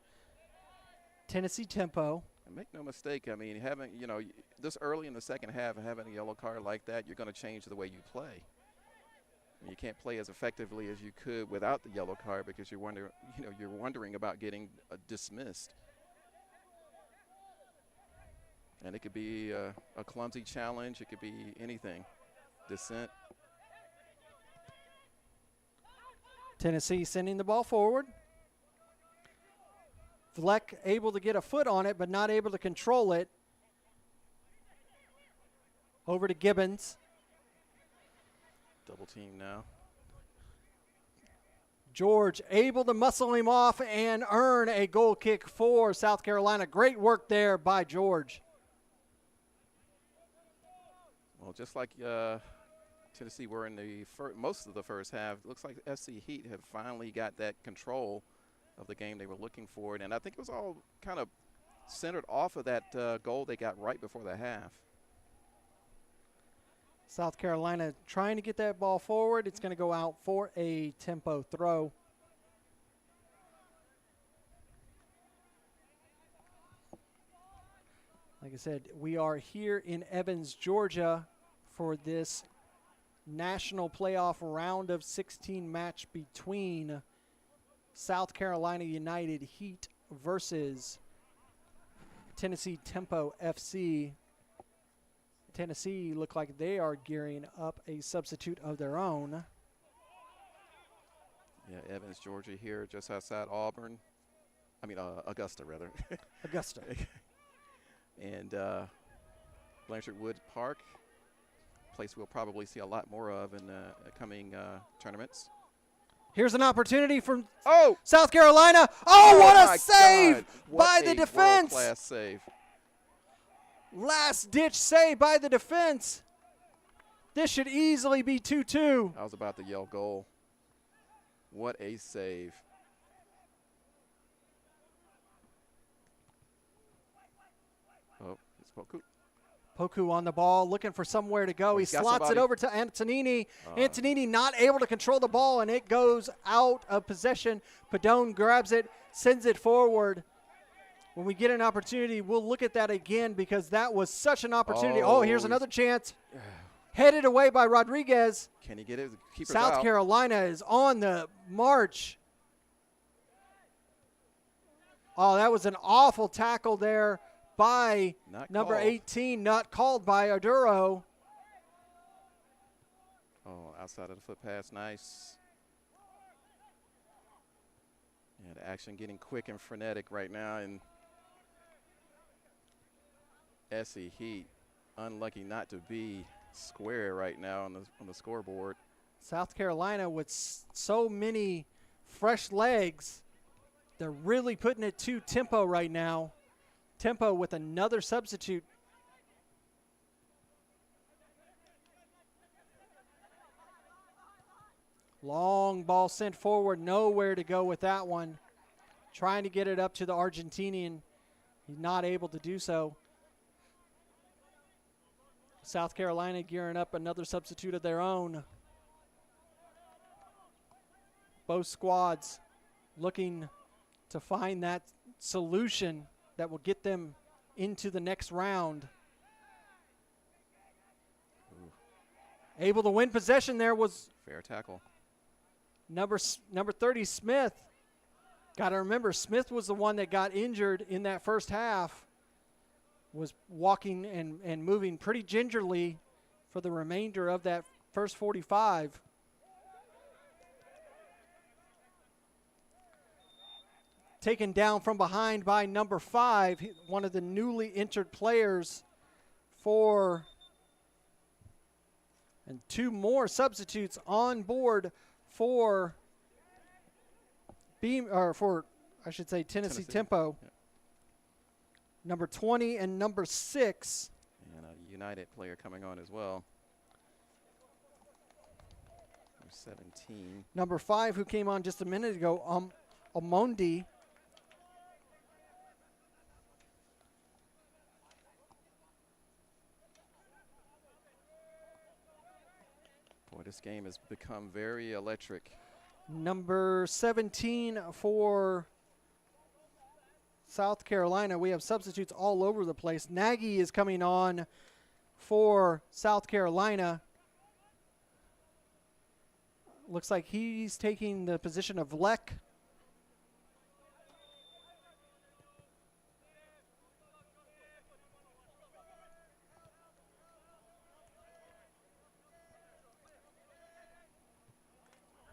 Tennessee Tempo. And make no mistake, I mean, this early in the second half, having a yellow card like that, you're going to change the way you play. You can't play as effectively as you could without the yellow card because you're wondering about getting dismissed. And it could be a clumsy challenge. It could be anything. Dissent. Tennessee sending the ball forward. Vleck able to get a foot on it, but not able to control it. Over to Gibbons. Double team now. George able to muscle him off and earn a goal kick for South Carolina. Great work there by George. Well, just like Tennessee were in the most of the first half, it looks like SC Heat have finally got that control of the game they were looking for. And I think it was all kind of centered off of that goal they got right before the half. South Carolina trying to get that ball forward. It's going to go out for a tempo throw. Like I said, we are here in Evans, Georgia for this national playoff round of 16 match between South Carolina United Heat versus Tennessee Tempo FC. Tennessee look like they are gearing up a substitute of their own. Yeah, Evans, Georgia here just outside Auburn. I mean, Augusta, rather. Augusta. And Blanchard Woods Park, place we'll probably see a lot more of in the coming tournaments. Here's an opportunity from Oh! South Carolina. Oh, what a save God. What by the defense. World-class save. Last-ditch save by the defense. This should easily be 2-2. I was about to yell goal. What a save. Oh, it's Poku. Poku on the ball, looking for somewhere to go. He slots it over to Antonini. Antonini not able to control the ball, and it goes out of possession. Padone grabs it, sends it forward. When we get an opportunity, we'll look at that again because that was such an opportunity. Oh, here's another chance. Headed away by Rodriguez. Can he get it? Keeper's South out. Carolina is on the march. Oh, that was an awful tackle there by number 18, not called by Arduro. Oh, outside of the foot pass, nice. Yeah, the action getting quick and frenetic right now, and SC Heat unlucky not to be square right now on the scoreboard. South Carolina with so many fresh legs, they're really putting it to Tempo right now. Tempo with another substitute. Long ball sent forward, nowhere to go with that one. Trying to get it up to the Argentinian. He's not able to do so. South Carolina gearing up another substitute of their own. Both squads looking to find that solution that will get them into the next round. Ooh. Able to win possession there was Fair tackle. number 30, Smith. Got to remember, Smith was the one that got injured in that first half. Was walking and moving pretty gingerly for the remainder of that first 45. taken down from behind by number 5, one of the newly entered players for, and 2 more substitutes on board for Tennessee Tempo. Yeah. Number 20 and number 6. And a United player coming on as well. Number 17. Number 5, who came on just a minute ago, Omondi. Boy, this game has become very electric. Number 17 for South Carolina. We have substitutes all over the place. Nagy is coming on for South Carolina. Looks like he's taking the position of Leck.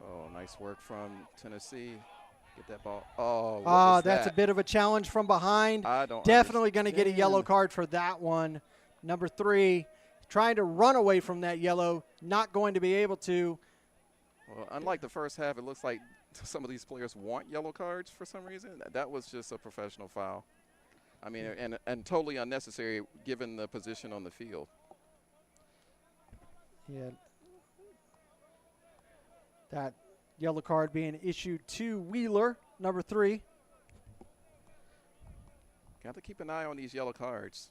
Oh, nice work from Tennessee. Get that ball. Oh, what was that's that? a bit of a challenge from behind. I don't Definitely going to get a yellow understand. card for that one. Number 3, trying to run away from that yellow, not going to be able to. Well, unlike the first half, it looks like some of these players want yellow cards for some reason. That was just a professional foul. I mean, and totally unnecessary given the position on the field. Yeah. That yellow card being issued to Wheeler, number 3. Got to keep an eye on these yellow cards.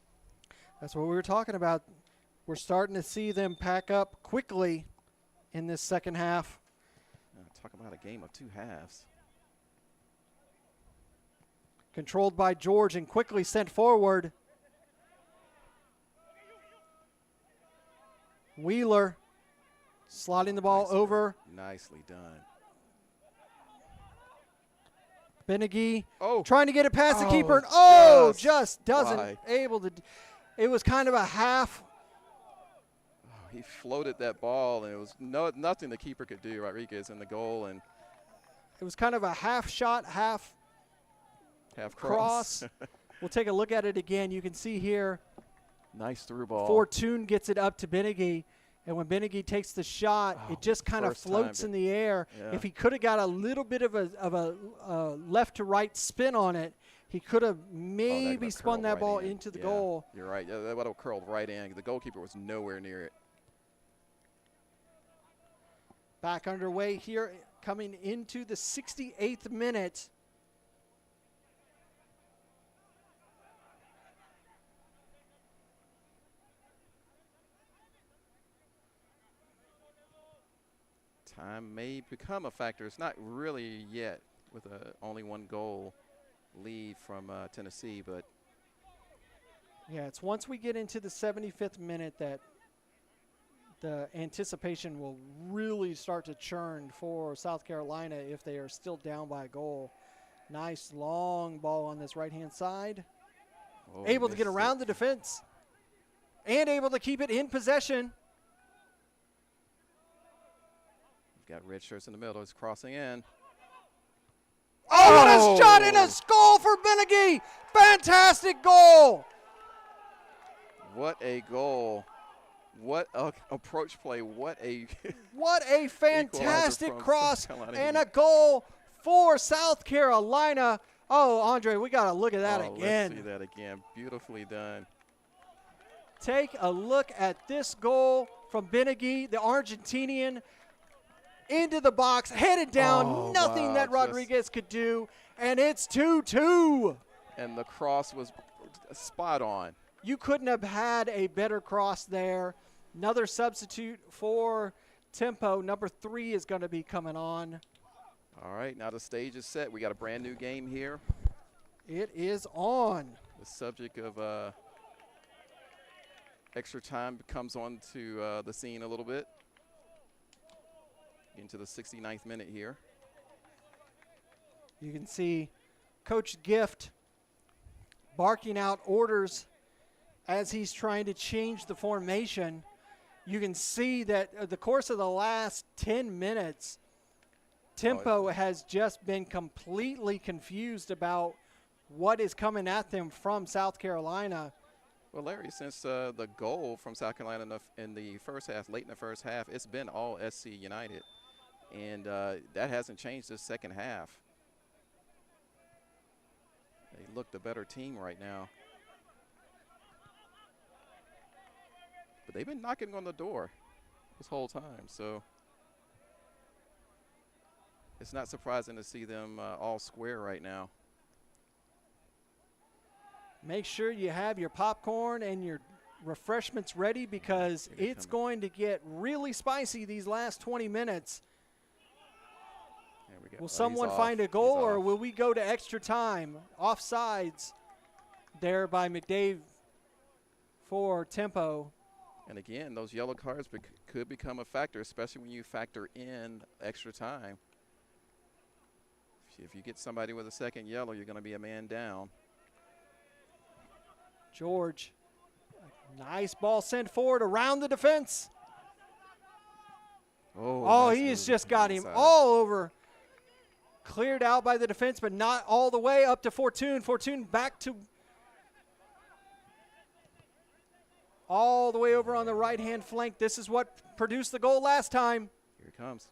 That's what we were talking about. We're starting to see them pack up quickly in this second half. Talk about a game of 2 halves. Controlled by George and quickly sent forward. Wheeler sliding the ball over. Nicely done. Benegui Oh, trying to get it past the Oh, keeper. And just doesn't why? able to. It was kind of a half. he floated that ball, and it was nothing the keeper could do. Rodriguez in the goal and It was kind of a half shot, half cross. We'll take a look at it again. You can see here Nice through ball. Fortune gets it up to Benegui. And when Benegui takes the shot, it just kind of first floats time in the air. Yeah. If he could have got a little bit of a left to right spin on it, he could have maybe would've spun curled that right ball in. into the Yeah, goal. You're right. Yeah, that would have curled right in. The goalkeeper was nowhere near it. Back underway here, coming into the 68th minute. Time may become a factor. It's not really yet with only 1 goal lead from Tennessee, but Yeah, it's once we get into the 75th minute that the anticipation will really start to churn for South Carolina if they are still down by a goal. Nice long ball on this right-hand side. oh, Able to get missed around it. the defense and able to keep it in possession. We've got red shirts in the middle. He's crossing in. Oh, what a shot and a goal for Benegui. Fantastic goal. What a goal. What a approach play. What a What a fantastic from cross South Carolina. and a goal for South Carolina. Oh, Andre, we got to look at that again. Let's see that again. Beautifully done. Take a look at this goal from Benegui, the Argentinian, into the box, headed down, Oh, nothing wow, that just- Rodriguez could do, and it's 2-2. And the cross was spot on. You couldn't have had a better cross there. Another substitute for Tempo. Number 3 is going to be coming on. All right, now the stage is set. We got a brand new game here. It is on. The subject of extra time comes on to the scene a little bit. Into the 69th minute here. You can see Coach Gift barking out orders as he's trying to change the formation. You can see that the course of the last 10 minutes, Tempo has just been completely confused about what is coming at them from South Carolina. Well, Larry, since the goal from South Carolina in the first half, late in the first half, it's been all SC United. And that hasn't changed this second half. They look the better team right now. But they've been knocking on the door this whole time. So it's not surprising to see them all square right now. Make sure you have your popcorn and your refreshments ready because it's going to get really spicy these last 20 minutes. Will someone find a goal, or will we go to extra time? Offsides there by McDade for Tempo. And again, those yellow cards could become a factor, especially when you factor in extra time. If you get somebody with a second yellow, you're going to be a man down. George, nice ball sent forward around the defense. Oh, nice, he has just got him all over. Cleared out by the defense, but not all the way up to Fortune. Fortune back to all the way over on the right-hand flank. This is what produced the goal last time. Here he comes.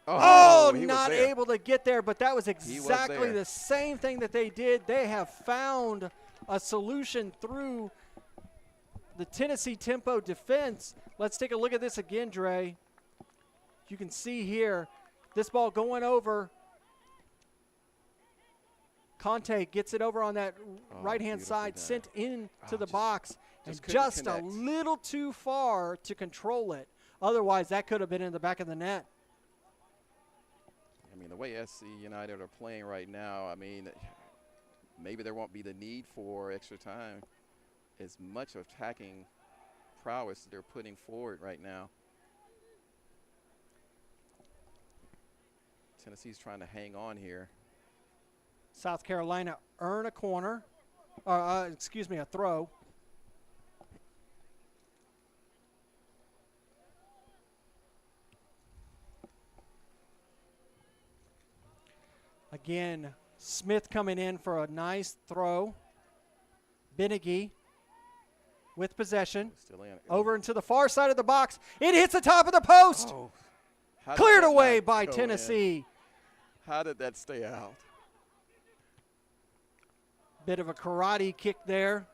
Oh, not able to get there, but that was exactly the same thing that they did. They have found a solution through the Tennessee Tempo defense. Let's take a look at this again, Dre. You can see here, this ball going over. Conte gets it over on that right-hand side, sent into the box, and just a little too far to control it. Otherwise, that could have been in the back of the net. I mean, the way SC United are playing right now, I mean, maybe there won't be the need for extra time. As much attacking prowess they're putting forward right now. Tennessee's trying to hang on here. South Carolina earn a corner, a throw. Again, Smith coming in for a nice throw. Benegui with possession. Over into the far side of the box. It hits the top of the post. Oh, cleared away by Tennessee. How did that stay out? Bit of a karate kick there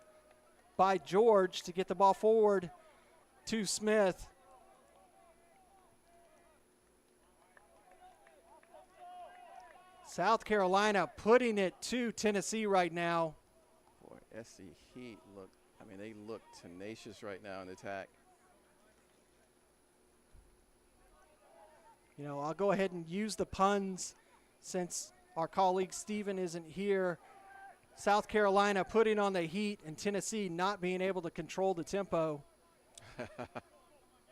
by George to get the ball forward to Smith. South Carolina putting it to Tennessee right now. Boy, SC Heat they look tenacious right now in attack. You know, I'll go ahead and use the puns since our colleague Steven isn't here. South Carolina putting on the heat and Tennessee not being able to control the tempo.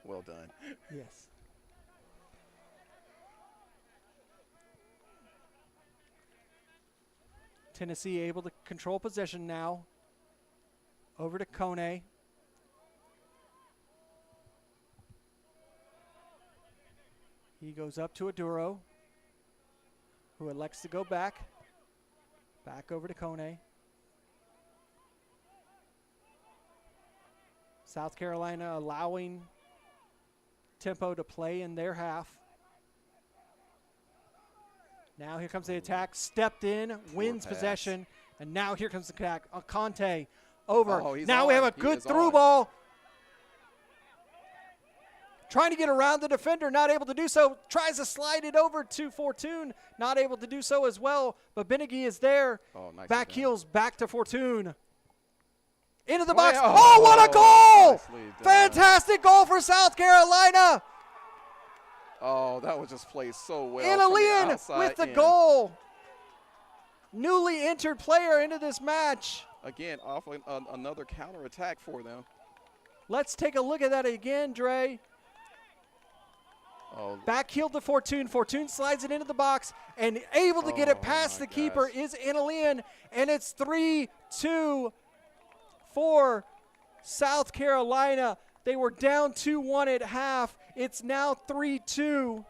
Well done. Yes. Tennessee able to control possession now. Over to Kone. He goes up to Aduro, who elects to go back. Back over to Kone. South Carolina allowing tempo to play in their half. Now here comes the attack. Stepped in, wins possession, and now here comes the attack. Conte over. Oh, now we have a good through ball. Trying to get around the defender, not able to do so. Tries to slide it over to Fortune, not able to do so as well. But Benegui is there. Oh, nice back heels back to Fortune. Into the Oh, box. yeah. Oh, what a goal! Nicely done. Fantastic goal for South Carolina. Oh, that was just played so well. Inalian with the goal. Newly entered player into this match. Again, offering another counterattack for them. Let's take a look at that again, Dre. Oh. Back heel to Fortune. Fortune slides it into the box and able to get it past the keeper is Inalian. And it's 3-2 for South Carolina. They were down 2-1 at half. It's now 3-2.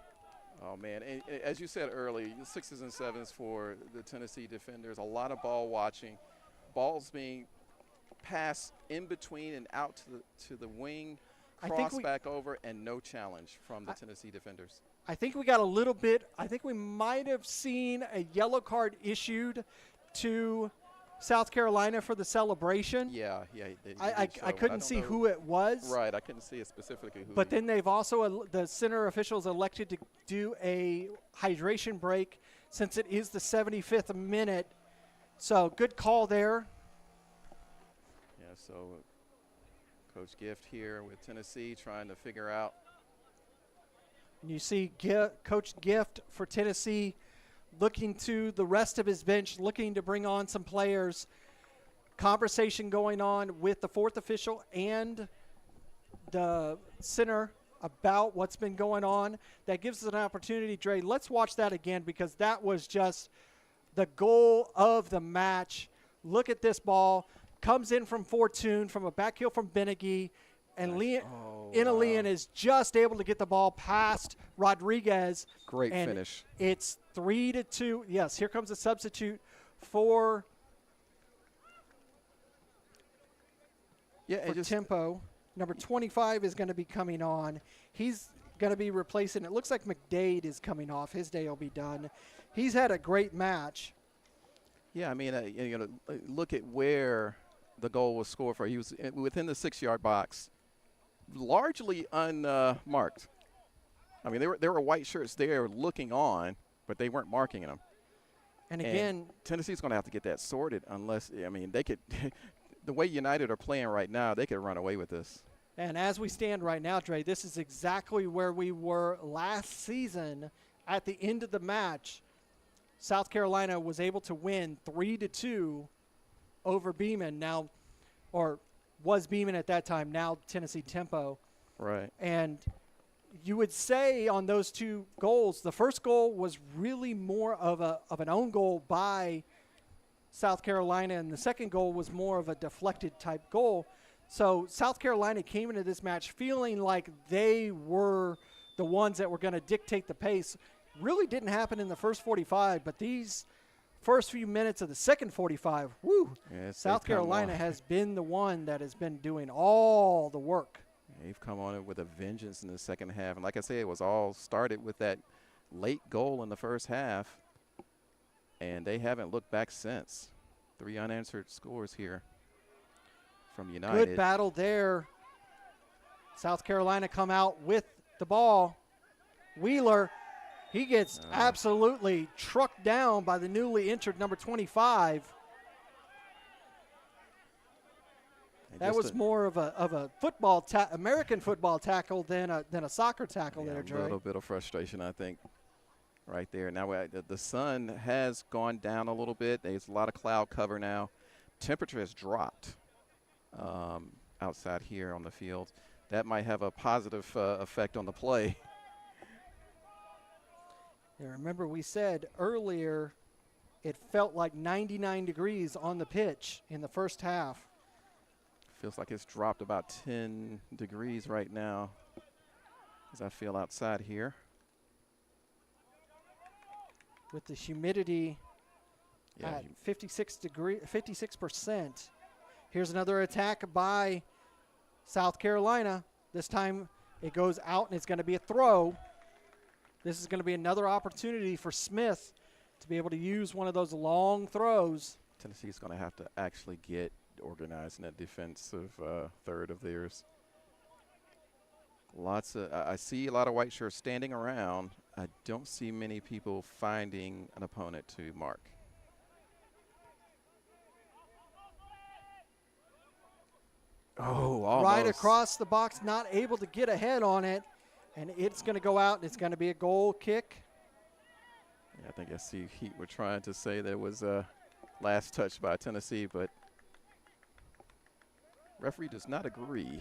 Oh, man. And as you said earlier, 6s and 7s for the Tennessee defenders. A lot of ball watching. Balls being passed in between and out to the wing, cross back over, and no challenge from the Tennessee defenders. I think we got a little bit. I think we might have seen a yellow card issued to South Carolina for the celebration. Yeah. I couldn't see who it was. Right, I couldn't see it specifically who. But then they've also, the center officials elected to do a hydration break since it is the 75th minute. So good call there. Yeah, so Coach Gift here with Tennessee trying to figure out. And you see Coach Gift for Tennessee looking to the rest of his bench, looking to bring on some players. Conversation going on with the fourth official and the center about what's been going on. That gives us an opportunity, Dre. Let's watch that again because that was just the goal of the match. Look at this ball. Comes in from Fortune, from a back heel from Benegui. And Inalian is just able to get the ball past Rodriguez. Great finish. It's 3-2. Yes, here comes a substitute for Tempo. Number 25 is going to be coming on. He's going to be replacing. It looks like McDade is coming off. His day will be done. He's had a great match. Yeah, I mean, look at where the goal was scored for. He was within the 6-yard box. Largely unmarked. I mean, there were white shirts there looking on, but they weren't marking them. And again, Tennessee's going to have to get that sorted unless, I mean, they could – the way United are playing right now, they could run away with this. And as we stand right now, Dre, this is exactly where we were last season at the end of the match. South Carolina was able to win 3-2 over Beeman now, or was Beeman at that time, now Tennessee Tempo. Right. And you would say on those two goals, the first goal was really more of an own goal by South Carolina, and the second goal was more of a deflected type goal. So South Carolina came into this match feeling like they were the ones that were going to dictate the pace. Really didn't happen in the first 45, but these first few minutes of the second 45, woo, yes, South Carolina has been the one that has been doing all the work. They've come on it with a vengeance in the second half. And like I say, it was all started with that late goal in the first half, and they haven't looked back since. 3 unanswered scores here from United. Good battle there. South Carolina come out with the ball. Wheeler, he gets absolutely trucked down by the newly entered number 25. That was more of a football American football tackle than a soccer tackle there, Dre. A little bit of frustration, I think, right there. Now the sun has gone down a little bit. There's a lot of cloud cover now. Temperature has dropped outside here on the field. That might have a positive effect on the play. Yeah, remember we said earlier it felt like 99 degrees on the pitch in the first half. Feels like it's dropped about 10 degrees right now as I feel outside here. With the humidity at 56%. Here's another attack by South Carolina. This time it goes out and it's going to be a throw. This is going to be another opportunity for Smith to be able to use one of those long throws. Tennessee's going to have to actually get organized in that defensive third of theirs. I see a lot of white shirts standing around. I don't see many people finding an opponent to mark. Oh, almost. Right across the box, not able to get ahead on it. And it's going to go out, and it's going to be a goal kick. Yeah, I think SCU Heat were trying to say there was a last touch by Tennessee, but referee does not agree.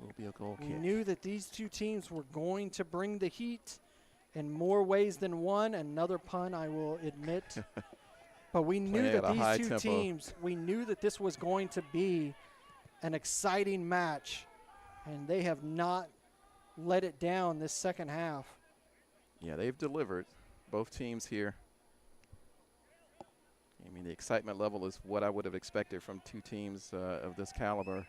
Will be a goal kick. We knew that these two teams were going to bring the heat in more ways than one. Another pun, I will admit. But we knew that these two teams, we knew that this was going to be an exciting match. And they have not let it down this second half. Yeah, they've delivered, both teams here. I mean, the excitement level is what I would have expected from two teams of this caliber.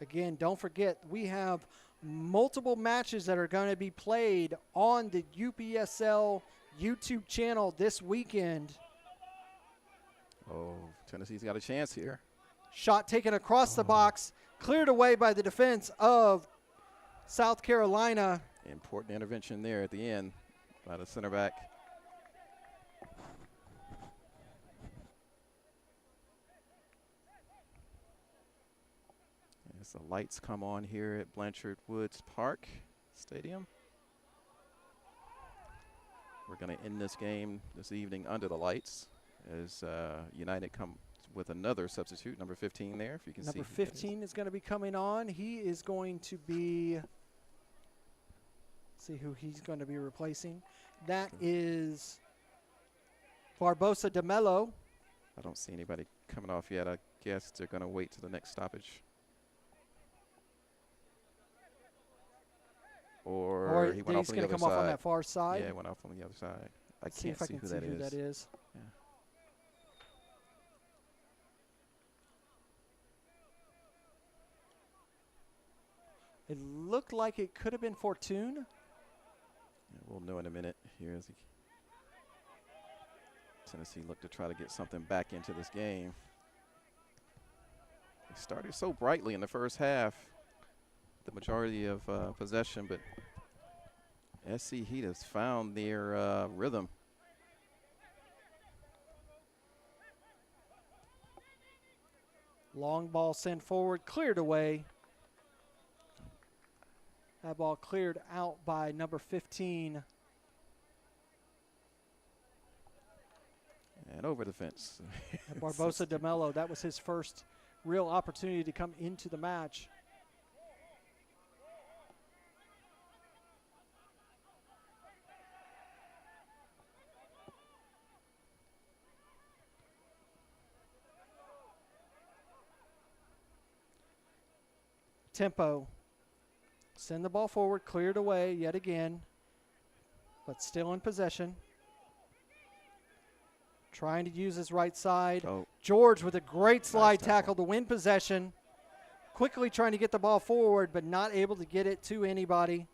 Again, don't forget, we have multiple matches that are going to be played on the UPSL YouTube channel this weekend. Oh, Tennessee's got a chance here. Shot taken across the box, cleared away by the defense of South Carolina. Important intervention there at the end by the center back. As the lights come on here at Blanchard Woods Park Stadium. We're going to end this game this evening under the lights as United come with another substitute, number 15 there, if you can see. Number 15 is going to be coming on. He is going to be, see who he's going to be replacing. That is Barbosa de Mello. I don't see anybody coming off yet. I guess they're going to wait to the next stoppage. Or he went off on the other side. He's going to come off on that far side. Yeah, he went off on the other side. I see can't if I see can who see who that is. Yeah. It looked like it could have been Fortune. Yeah, we'll know in a minute here as Tennessee look to try to get something back into this game. They started so brightly in the first half, the majority of possession, but SC Heat has found their rhythm. Long ball sent forward, cleared away. That ball cleared out by number 15. And over the fence. Barbosa de Mello, that was his first real opportunity to come into the match. Tempo. Send the ball forward, cleared away yet again, but still in possession. Trying to use his right side. Oh. George with a great slide Nice tackle to win possession. Quickly trying to get the ball forward, but not able to get it to anybody.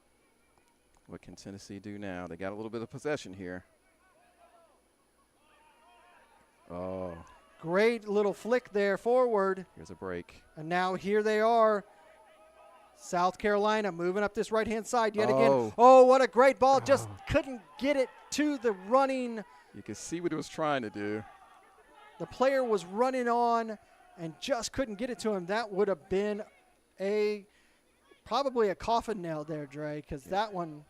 What can Tennessee do now? They got a little bit of possession here. Oh. Great little flick there forward. Here's a break. And now here they are. South Carolina moving up this right-hand side yet again. Oh, what a great ball. Just couldn't get it to the running. You can see what he was trying to do. The player was running on and just couldn't get it to him. That would have been probably a coffin nail there, Dre, because that one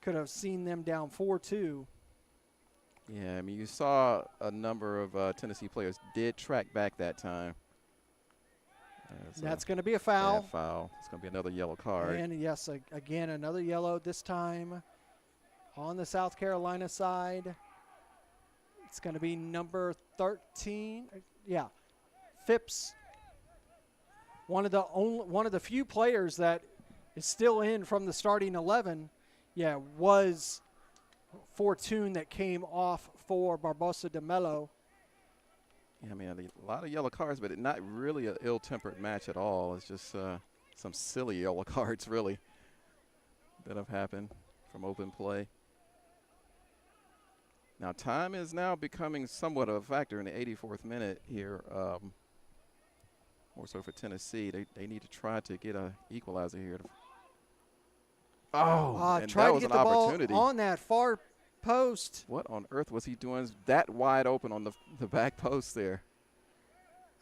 could have seen them down 4-2. Yeah, I mean, you saw a number of Tennessee players did track back that time. That's going to be a foul. Yeah, foul. It's going to be another yellow card. And, yes, again, another yellow this time on the South Carolina side. It's going to be number 13. Yeah, Phipps. One of the few players that is still in from the starting 11. Yeah, was Fortune that came off for Barbosa de Mello. Yeah, I mean, a lot of yellow cards, but not really an ill-tempered match at all. It's just some silly yellow cards, really, that have happened from open play. Now, time is now becoming somewhat of a factor in the 84th minute here, more so for Tennessee. They need to try to get an equalizer here. And try that to was get an the ball opportunity. on that far post. What on earth was he doing that wide open on the back post there?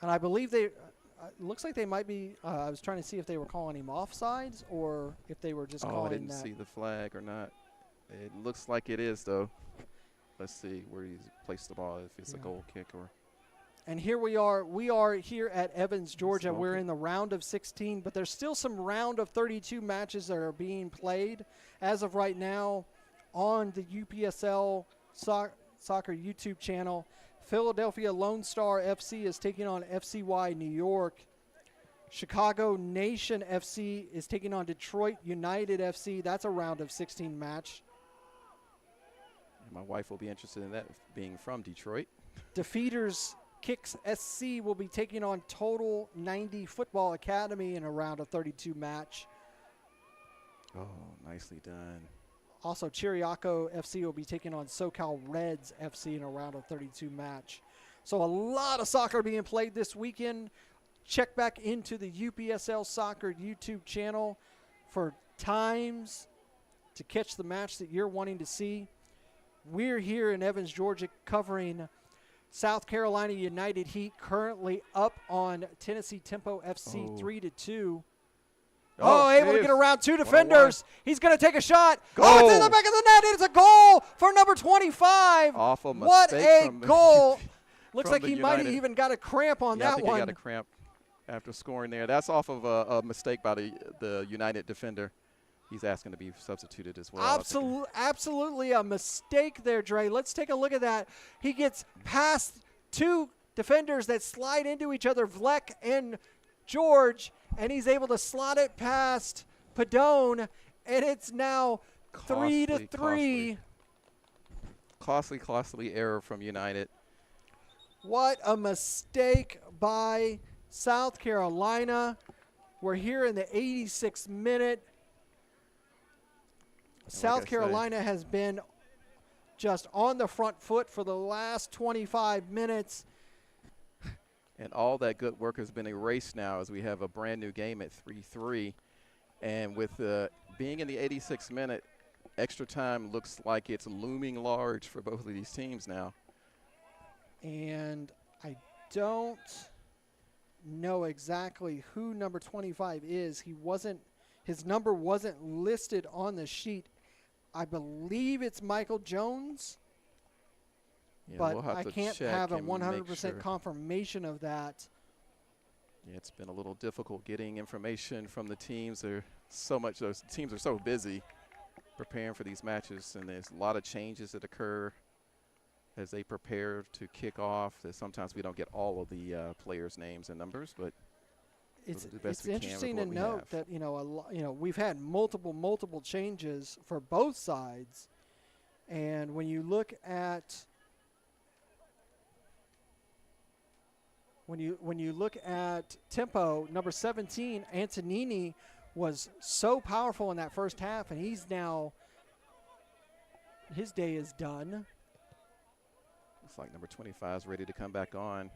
And I believe they looks like they might be I was trying to see if they were calling him offsides or if they were just calling I didn't that. see the flag or not. It looks like it is, though. Let's see where he's placed the ball, if it's a goal kick or. And here we are. We are here at Evans, Georgia. Smoking. We're in the round of 16, but there's still some round of 32 matches that are being played as of right now on the UPSL soccer YouTube channel. Philadelphia Lone Star FC is taking on FCY New York. Chicago Nation FC is taking on Detroit United FC. That's a round of 16 match. My wife will be interested in that, being from Detroit. Defeaters Kicks SC will be taking on Total 90 Football Academy in a round of 32 match. Oh, nicely done. Also, Chiriaco FC will be taking on SoCal Reds FC in a round of 32 match. So a lot of soccer being played this weekend. Check back into the UPSL Soccer YouTube channel for times to catch the match that you're wanting to see. We're here in Evans, Georgia, covering South Carolina United Heat, currently up on Tennessee Tempo FC 3-2. Oh, able to get around two defenders. He's going to take a shot. Goal. Oh, it's in the back of the net. It's a goal for number 25. Awful mistake. What a from goal. Looks from like the he might have United. even got a cramp on I that think one. he got a cramp after scoring there. That's off of a mistake by the United defender. He's asking to be substituted as well. Absolutely a mistake there, Dre. Let's take a look at that. He gets past two defenders that slide into each other, Vlek and George, and he's able to slot it past Padone, and it's now 3-3. Costly error from United. What a mistake by South Carolina. We're here in the 86th minute. South Carolina has been just on the front foot for the last 25 minutes. And all that good work has been erased now as we have a brand new game at 3-3. And with being in the 86th minute, extra time looks like it's looming large for both of these teams now. And I don't know exactly who number 25 is. His number wasn't listed on the sheet. I believe it's Michael Jones. Yeah, but we'll have I to can't check have a and 100% make sure. confirmation of that. Yeah, it's been a little difficult getting information from the teams. Those teams are so busy preparing for these matches, and there's a lot of changes that occur as they prepare to kick off. That sometimes we don't get all of the players' names and numbers, but It's we'll do the best we can with interesting what to we note have. that we've had multiple changes for both sides, and when you look at Tempo, number 17, Antonini was so powerful in that first half, and his day is done. Looks like number 25 is ready to come back on.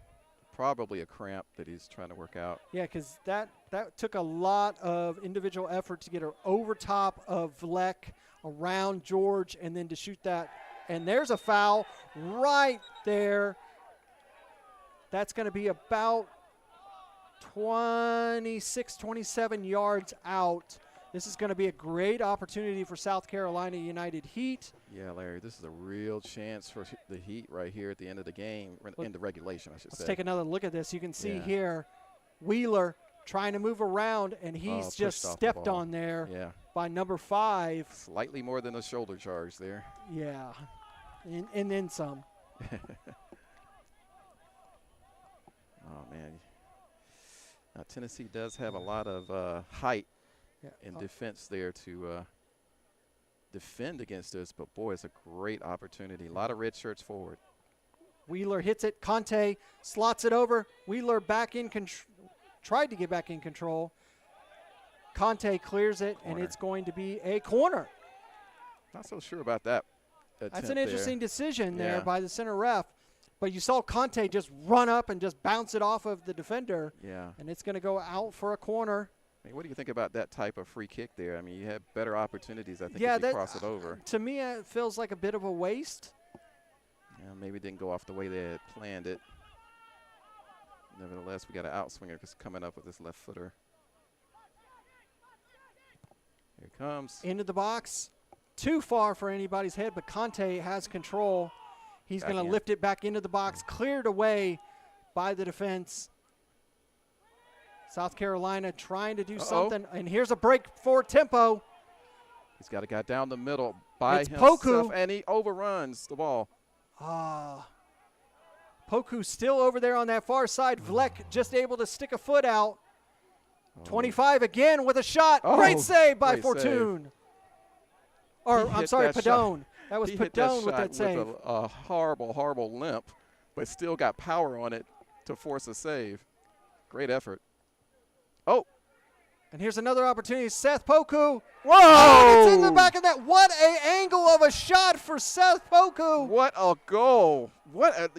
Probably a cramp that he's trying to work out. Yeah, because that took a lot of individual effort to get her over top of Vlek, around George, and then to shoot that. And there's a foul right there. That's going to be about 26, 27 yards out. This is going to be a great opportunity for South Carolina United Heat. Yeah, Larry, this is a real chance for the Heat right here at the end of the game, in the regulation, I should say. Let's take another look at this. You can see Yeah. here Wheeler trying to move around, and he's just pushed off the stepped ball. on there Yeah, by number 5. slightly more than a shoulder charge there. Yeah, and then some. Oh, man. Now, Tennessee does have a lot of height in defense there to defend against us, but, boy, it's a great opportunity. A lot of red shirts forward. Wheeler hits it. Conte slots it over. Wheeler back in tried to get back in control. Conte clears it, and it's going to be a corner. Not so sure about that attempt. That's an interesting decision there Yeah. by the center ref. But you saw Conte just run up and just bounce it off of the defender. Yeah. And it's going to go out for a corner. I mean, what do you think about that type of free kick there? I mean, you had better opportunities, I think, Yeah, if you cross it over. To me, it feels like a bit of a waste. Yeah, maybe it didn't go off the way they had planned it. Nevertheless, we got an outswinger just coming up with this left footer. Here it comes. Into the box. Too far for anybody's head, but Conte has control. He's going to lift it back into the box, cleared away by the defense. South Carolina trying to do something, and here's a break for Tempo. He's got a guy down the middle by It's himself, Poku. and he overruns the ball. Poku still over there on that far side. Vlek just able to stick a foot out. 25 again with a shot. Oh, great save by great Fortune. He I'm hit sorry, that shot. Padone. That was He hit that Padone with shot that save. with a horrible, horrible limp, but still got power on it to force a save. Great effort. Oh. And here's another opportunity. Seth Poku. Whoa! It's in the back of that. What a angle of a shot for Seth Poku. What a goal.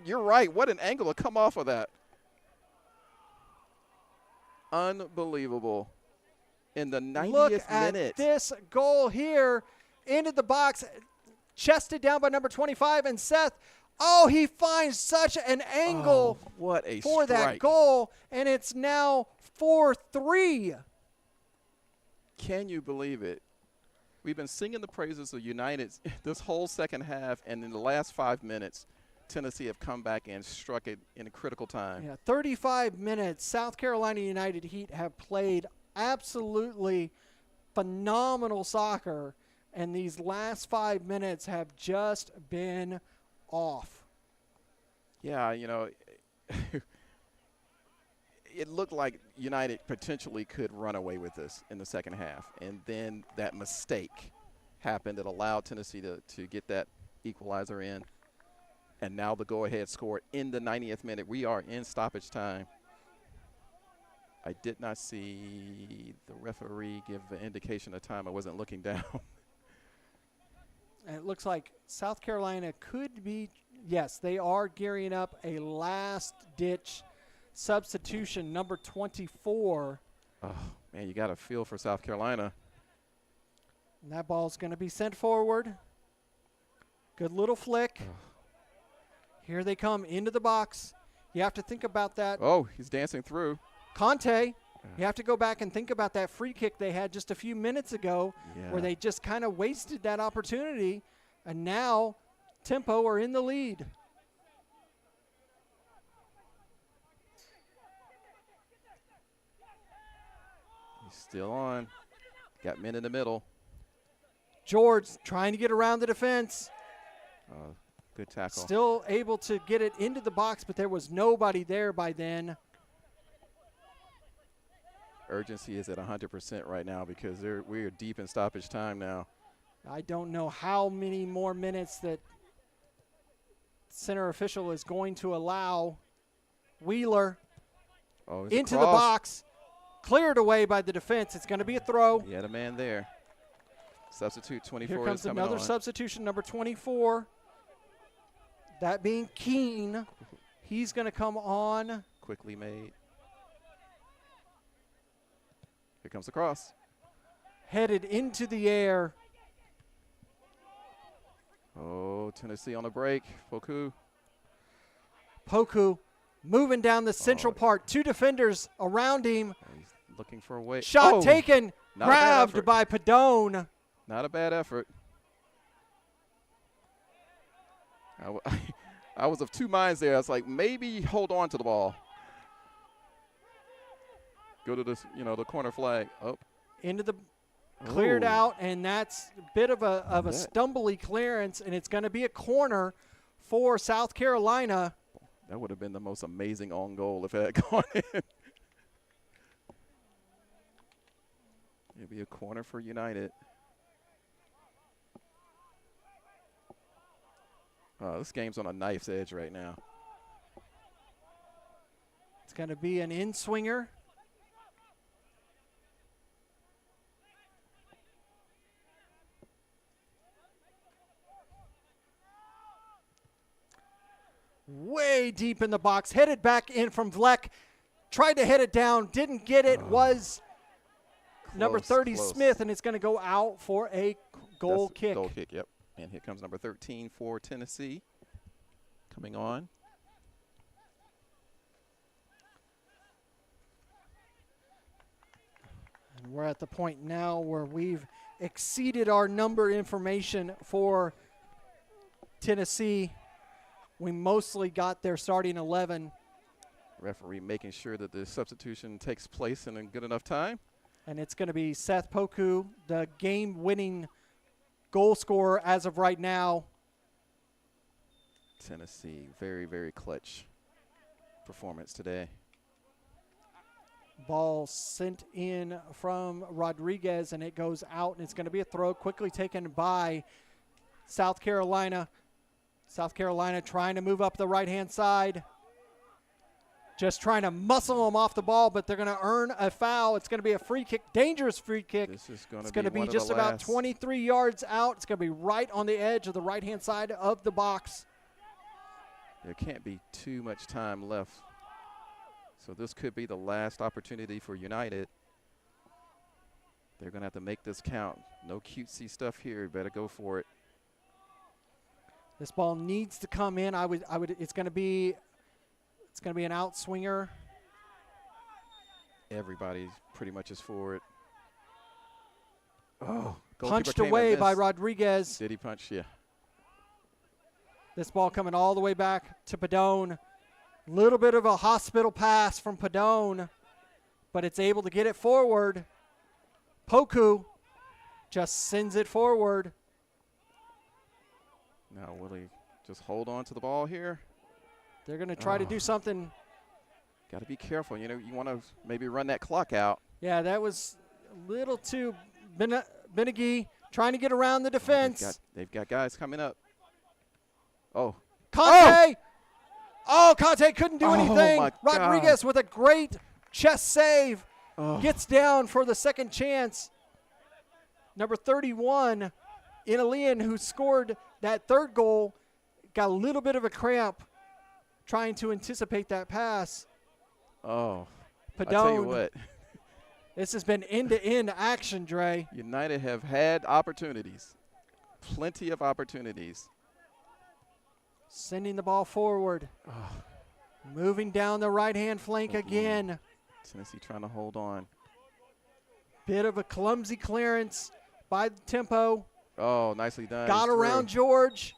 You're right. What an angle to come off of that. Unbelievable. In the 90th Look minute. at this goal here. Into the box. Chested down by number 25. And Seth, he finds such an angle what a for that strike. goal. And it's now 4-3. Can you believe it? We've been singing the praises of United this whole second half, and in the last 5 minutes, Tennessee have come back and struck it in a critical time. Yeah, 35 minutes. South Carolina United Heat have played absolutely phenomenal soccer, and these last 5 minutes have just been off. Yeah, it looked like United potentially could run away with this in the second half. And then that mistake happened that allowed Tennessee to get that equalizer in. And now the go-ahead score in the 90th minute. We are in stoppage time. I did not see the referee give an indication of time. I wasn't looking down. And it looks like South Carolina could be, yes, they are gearing up a last-ditch substitution, number 24. Oh, man, you got a feel for South Carolina. And that ball's going to be sent forward. Good little flick. Here they come into the box. You have to think about that. Oh, he's dancing through. Conte, you have to go back and think about that free kick they had just a few minutes ago where they just kind of wasted that opportunity. And now Tempo are in the lead. Still on. Got men in the middle. George trying to get around the defense. Good tackle. Still able to get it into the box, but there was nobody there by then. Urgency is at 100% right now because we are deep in stoppage time now. I don't know how many more minutes that center official is going to allow. Wheeler into the box. Cleared away by the defense. It's going to be a throw. He had a man there. Substitute 24 Here comes is coming another on. substitution, number 24. That being Keene. He's going to come on. Quickly made. Here comes the cross. Headed into the air. Oh, Tennessee on the break. Poku. Poku moving down the central part. Two defenders around him. He's looking for a way. Shot taken. Grabbed by Padone. Not a bad effort. I was of two minds there. I was like, maybe hold on to the ball. Go to this, the corner flag. Oh. Into the cleared out, and that's a bit of a stumbly clearance, and it's going to be a corner for South Carolina. That would have been the most amazing on goal if it had gone in. It'd be a corner for United. This game's on a knife's edge right now. It's going to be an in-swinger. Way deep in the box, headed back in from Vlek. Tried to head it down, didn't get it. Was number 30 close. Smith, and it's going to go out for a goal kick. Goal kick, yep. And here comes number 13 for Tennessee coming on. And we're at the point now where we've exceeded our number information for Tennessee. We mostly got their starting 11. Referee making sure that the substitution takes place in a good enough time. And it's going to be Seth Poku, the game-winning goal scorer as of right now. Tennessee, very, very clutch performance today. Ball sent in from Rodriguez, and it goes out, and it's going to be a throw quickly taken by South Carolina. South Carolina trying to move up the right-hand side. Just trying to muscle them off the ball, but they're going to earn a foul. It's going to be a free kick, dangerous free kick. This is going it's to going to be just about 23 yards out. It's going to be right on the edge of the right-hand side of the box. There can't be too much time left. So this could be the last opportunity for United. They're going to have to make this count. No cutesy stuff here. Better go for it. This ball needs to come in. It's going to be an out swinger. Everybody pretty much is for it. Oh, punched away by Rodriguez. Did he punch? Yeah. This ball coming all the way back to Padone. Little bit of a hospital pass from Padone, but it's able to get it forward. Poku just sends it forward. Now, will he just hold on to the ball here? They're going to try to do something. Got to be careful. You know, you want to maybe run that clock out. Yeah, that was a little too Benegui trying to get around the defense. They've got guys coming up. Oh. Conte! Oh, Conte couldn't do anything. My Rodriguez God. with a great chest save. Gets down for the second chance. Number 31, Inalian, who scored that third goal, got a little bit of a cramp trying to anticipate that pass. Oh, Padone. I tell you what. This has been end-to-end action, Dre. United have had opportunities, plenty of opportunities. Sending the ball forward. Moving down the right-hand flank again. Tennessee trying to hold on. Bit of a clumsy clearance by the tempo. Oh, nicely done. Got He's around through. George.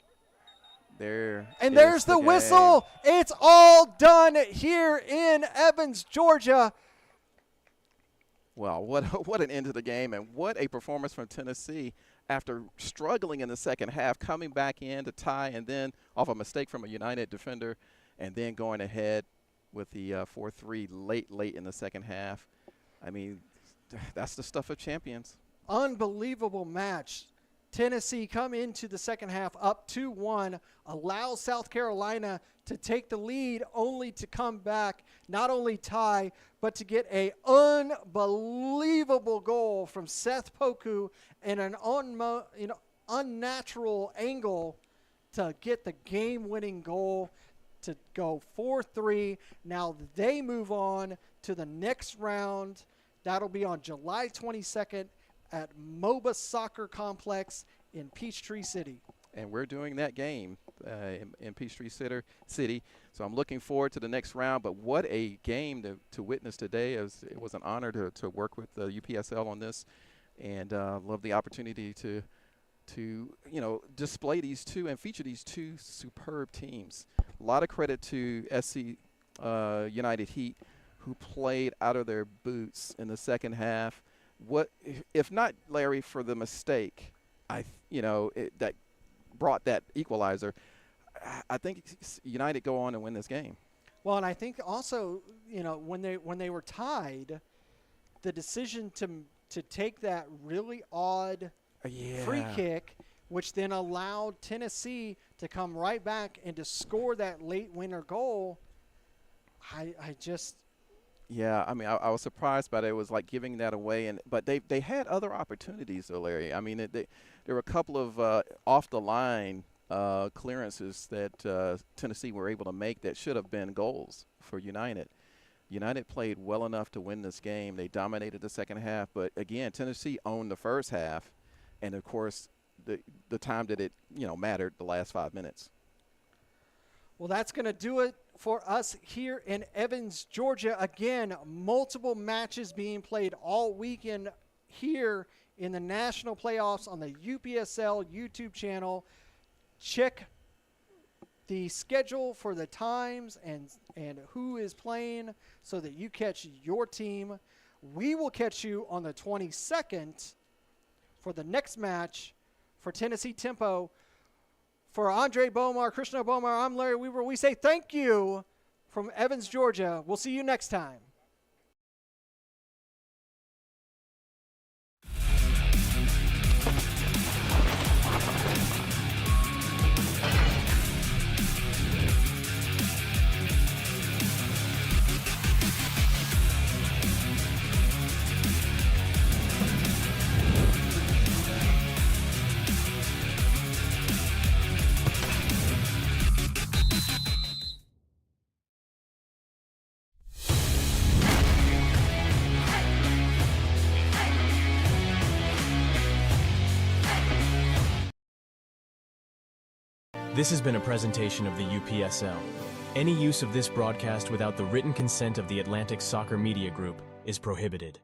There. And there's the whistle. It's all done here in Evans, Georgia. Well, what an end to the game, and what a performance from Tennessee after struggling in the second half, coming back in to tie, and then off a mistake from a United defender, and then going ahead with the 4-3 late in the second half. I mean, that's the stuff of champions. Unbelievable match. Tennessee come into the second half up 2-1, allow South Carolina to take the lead, only to come back, not only tie, but to get a unbelievable goal from Seth Poku and an unnatural angle to get the game-winning goal to go 4-3. Now they move on to the next round. That'll be on July 22nd at MOBA Soccer Complex in Peachtree City. And we're doing that game in Peachtree City. So I'm looking forward to the next round. But what a game to witness today. It was an honor to work with the UPSL on this, and love the opportunity to display these two and feature these two superb teams. A lot of credit to SC United Heat, who played out of their boots in the second half. What if not, Larry, for the mistake that brought that equalizer? I think United go on and win this game. Well, and I think also, when they were tied, the decision to take that really odd free kick, which then allowed Tennessee to come right back and to score that late winner goal. Yeah, I mean, I was surprised by that. It was like giving that away, but they had other opportunities, though, Larry. I mean, there were a couple of off the line clearances that Tennessee were able to make that should have been goals for United. United played well enough to win this game. They dominated the second half, but again, Tennessee owned the first half, and of course, the time that it mattered, the last 5 minutes. Well, that's going to do it for us here in Evans, Georgia. Again, multiple matches being played all weekend here in the national playoffs on the UPSL YouTube channel. Check the schedule for the times and who is playing so that you catch your team. We will catch you on the 22nd for the next match for Tennessee Tempo. For Andre Bomar, Krishna Bomar, I'm Larry Weaver. We say thank you from Evans, Georgia. We'll see you next time. This has been a presentation of the UPSL. Any use of this broadcast without the written consent of the Atlantic Soccer Media Group is prohibited.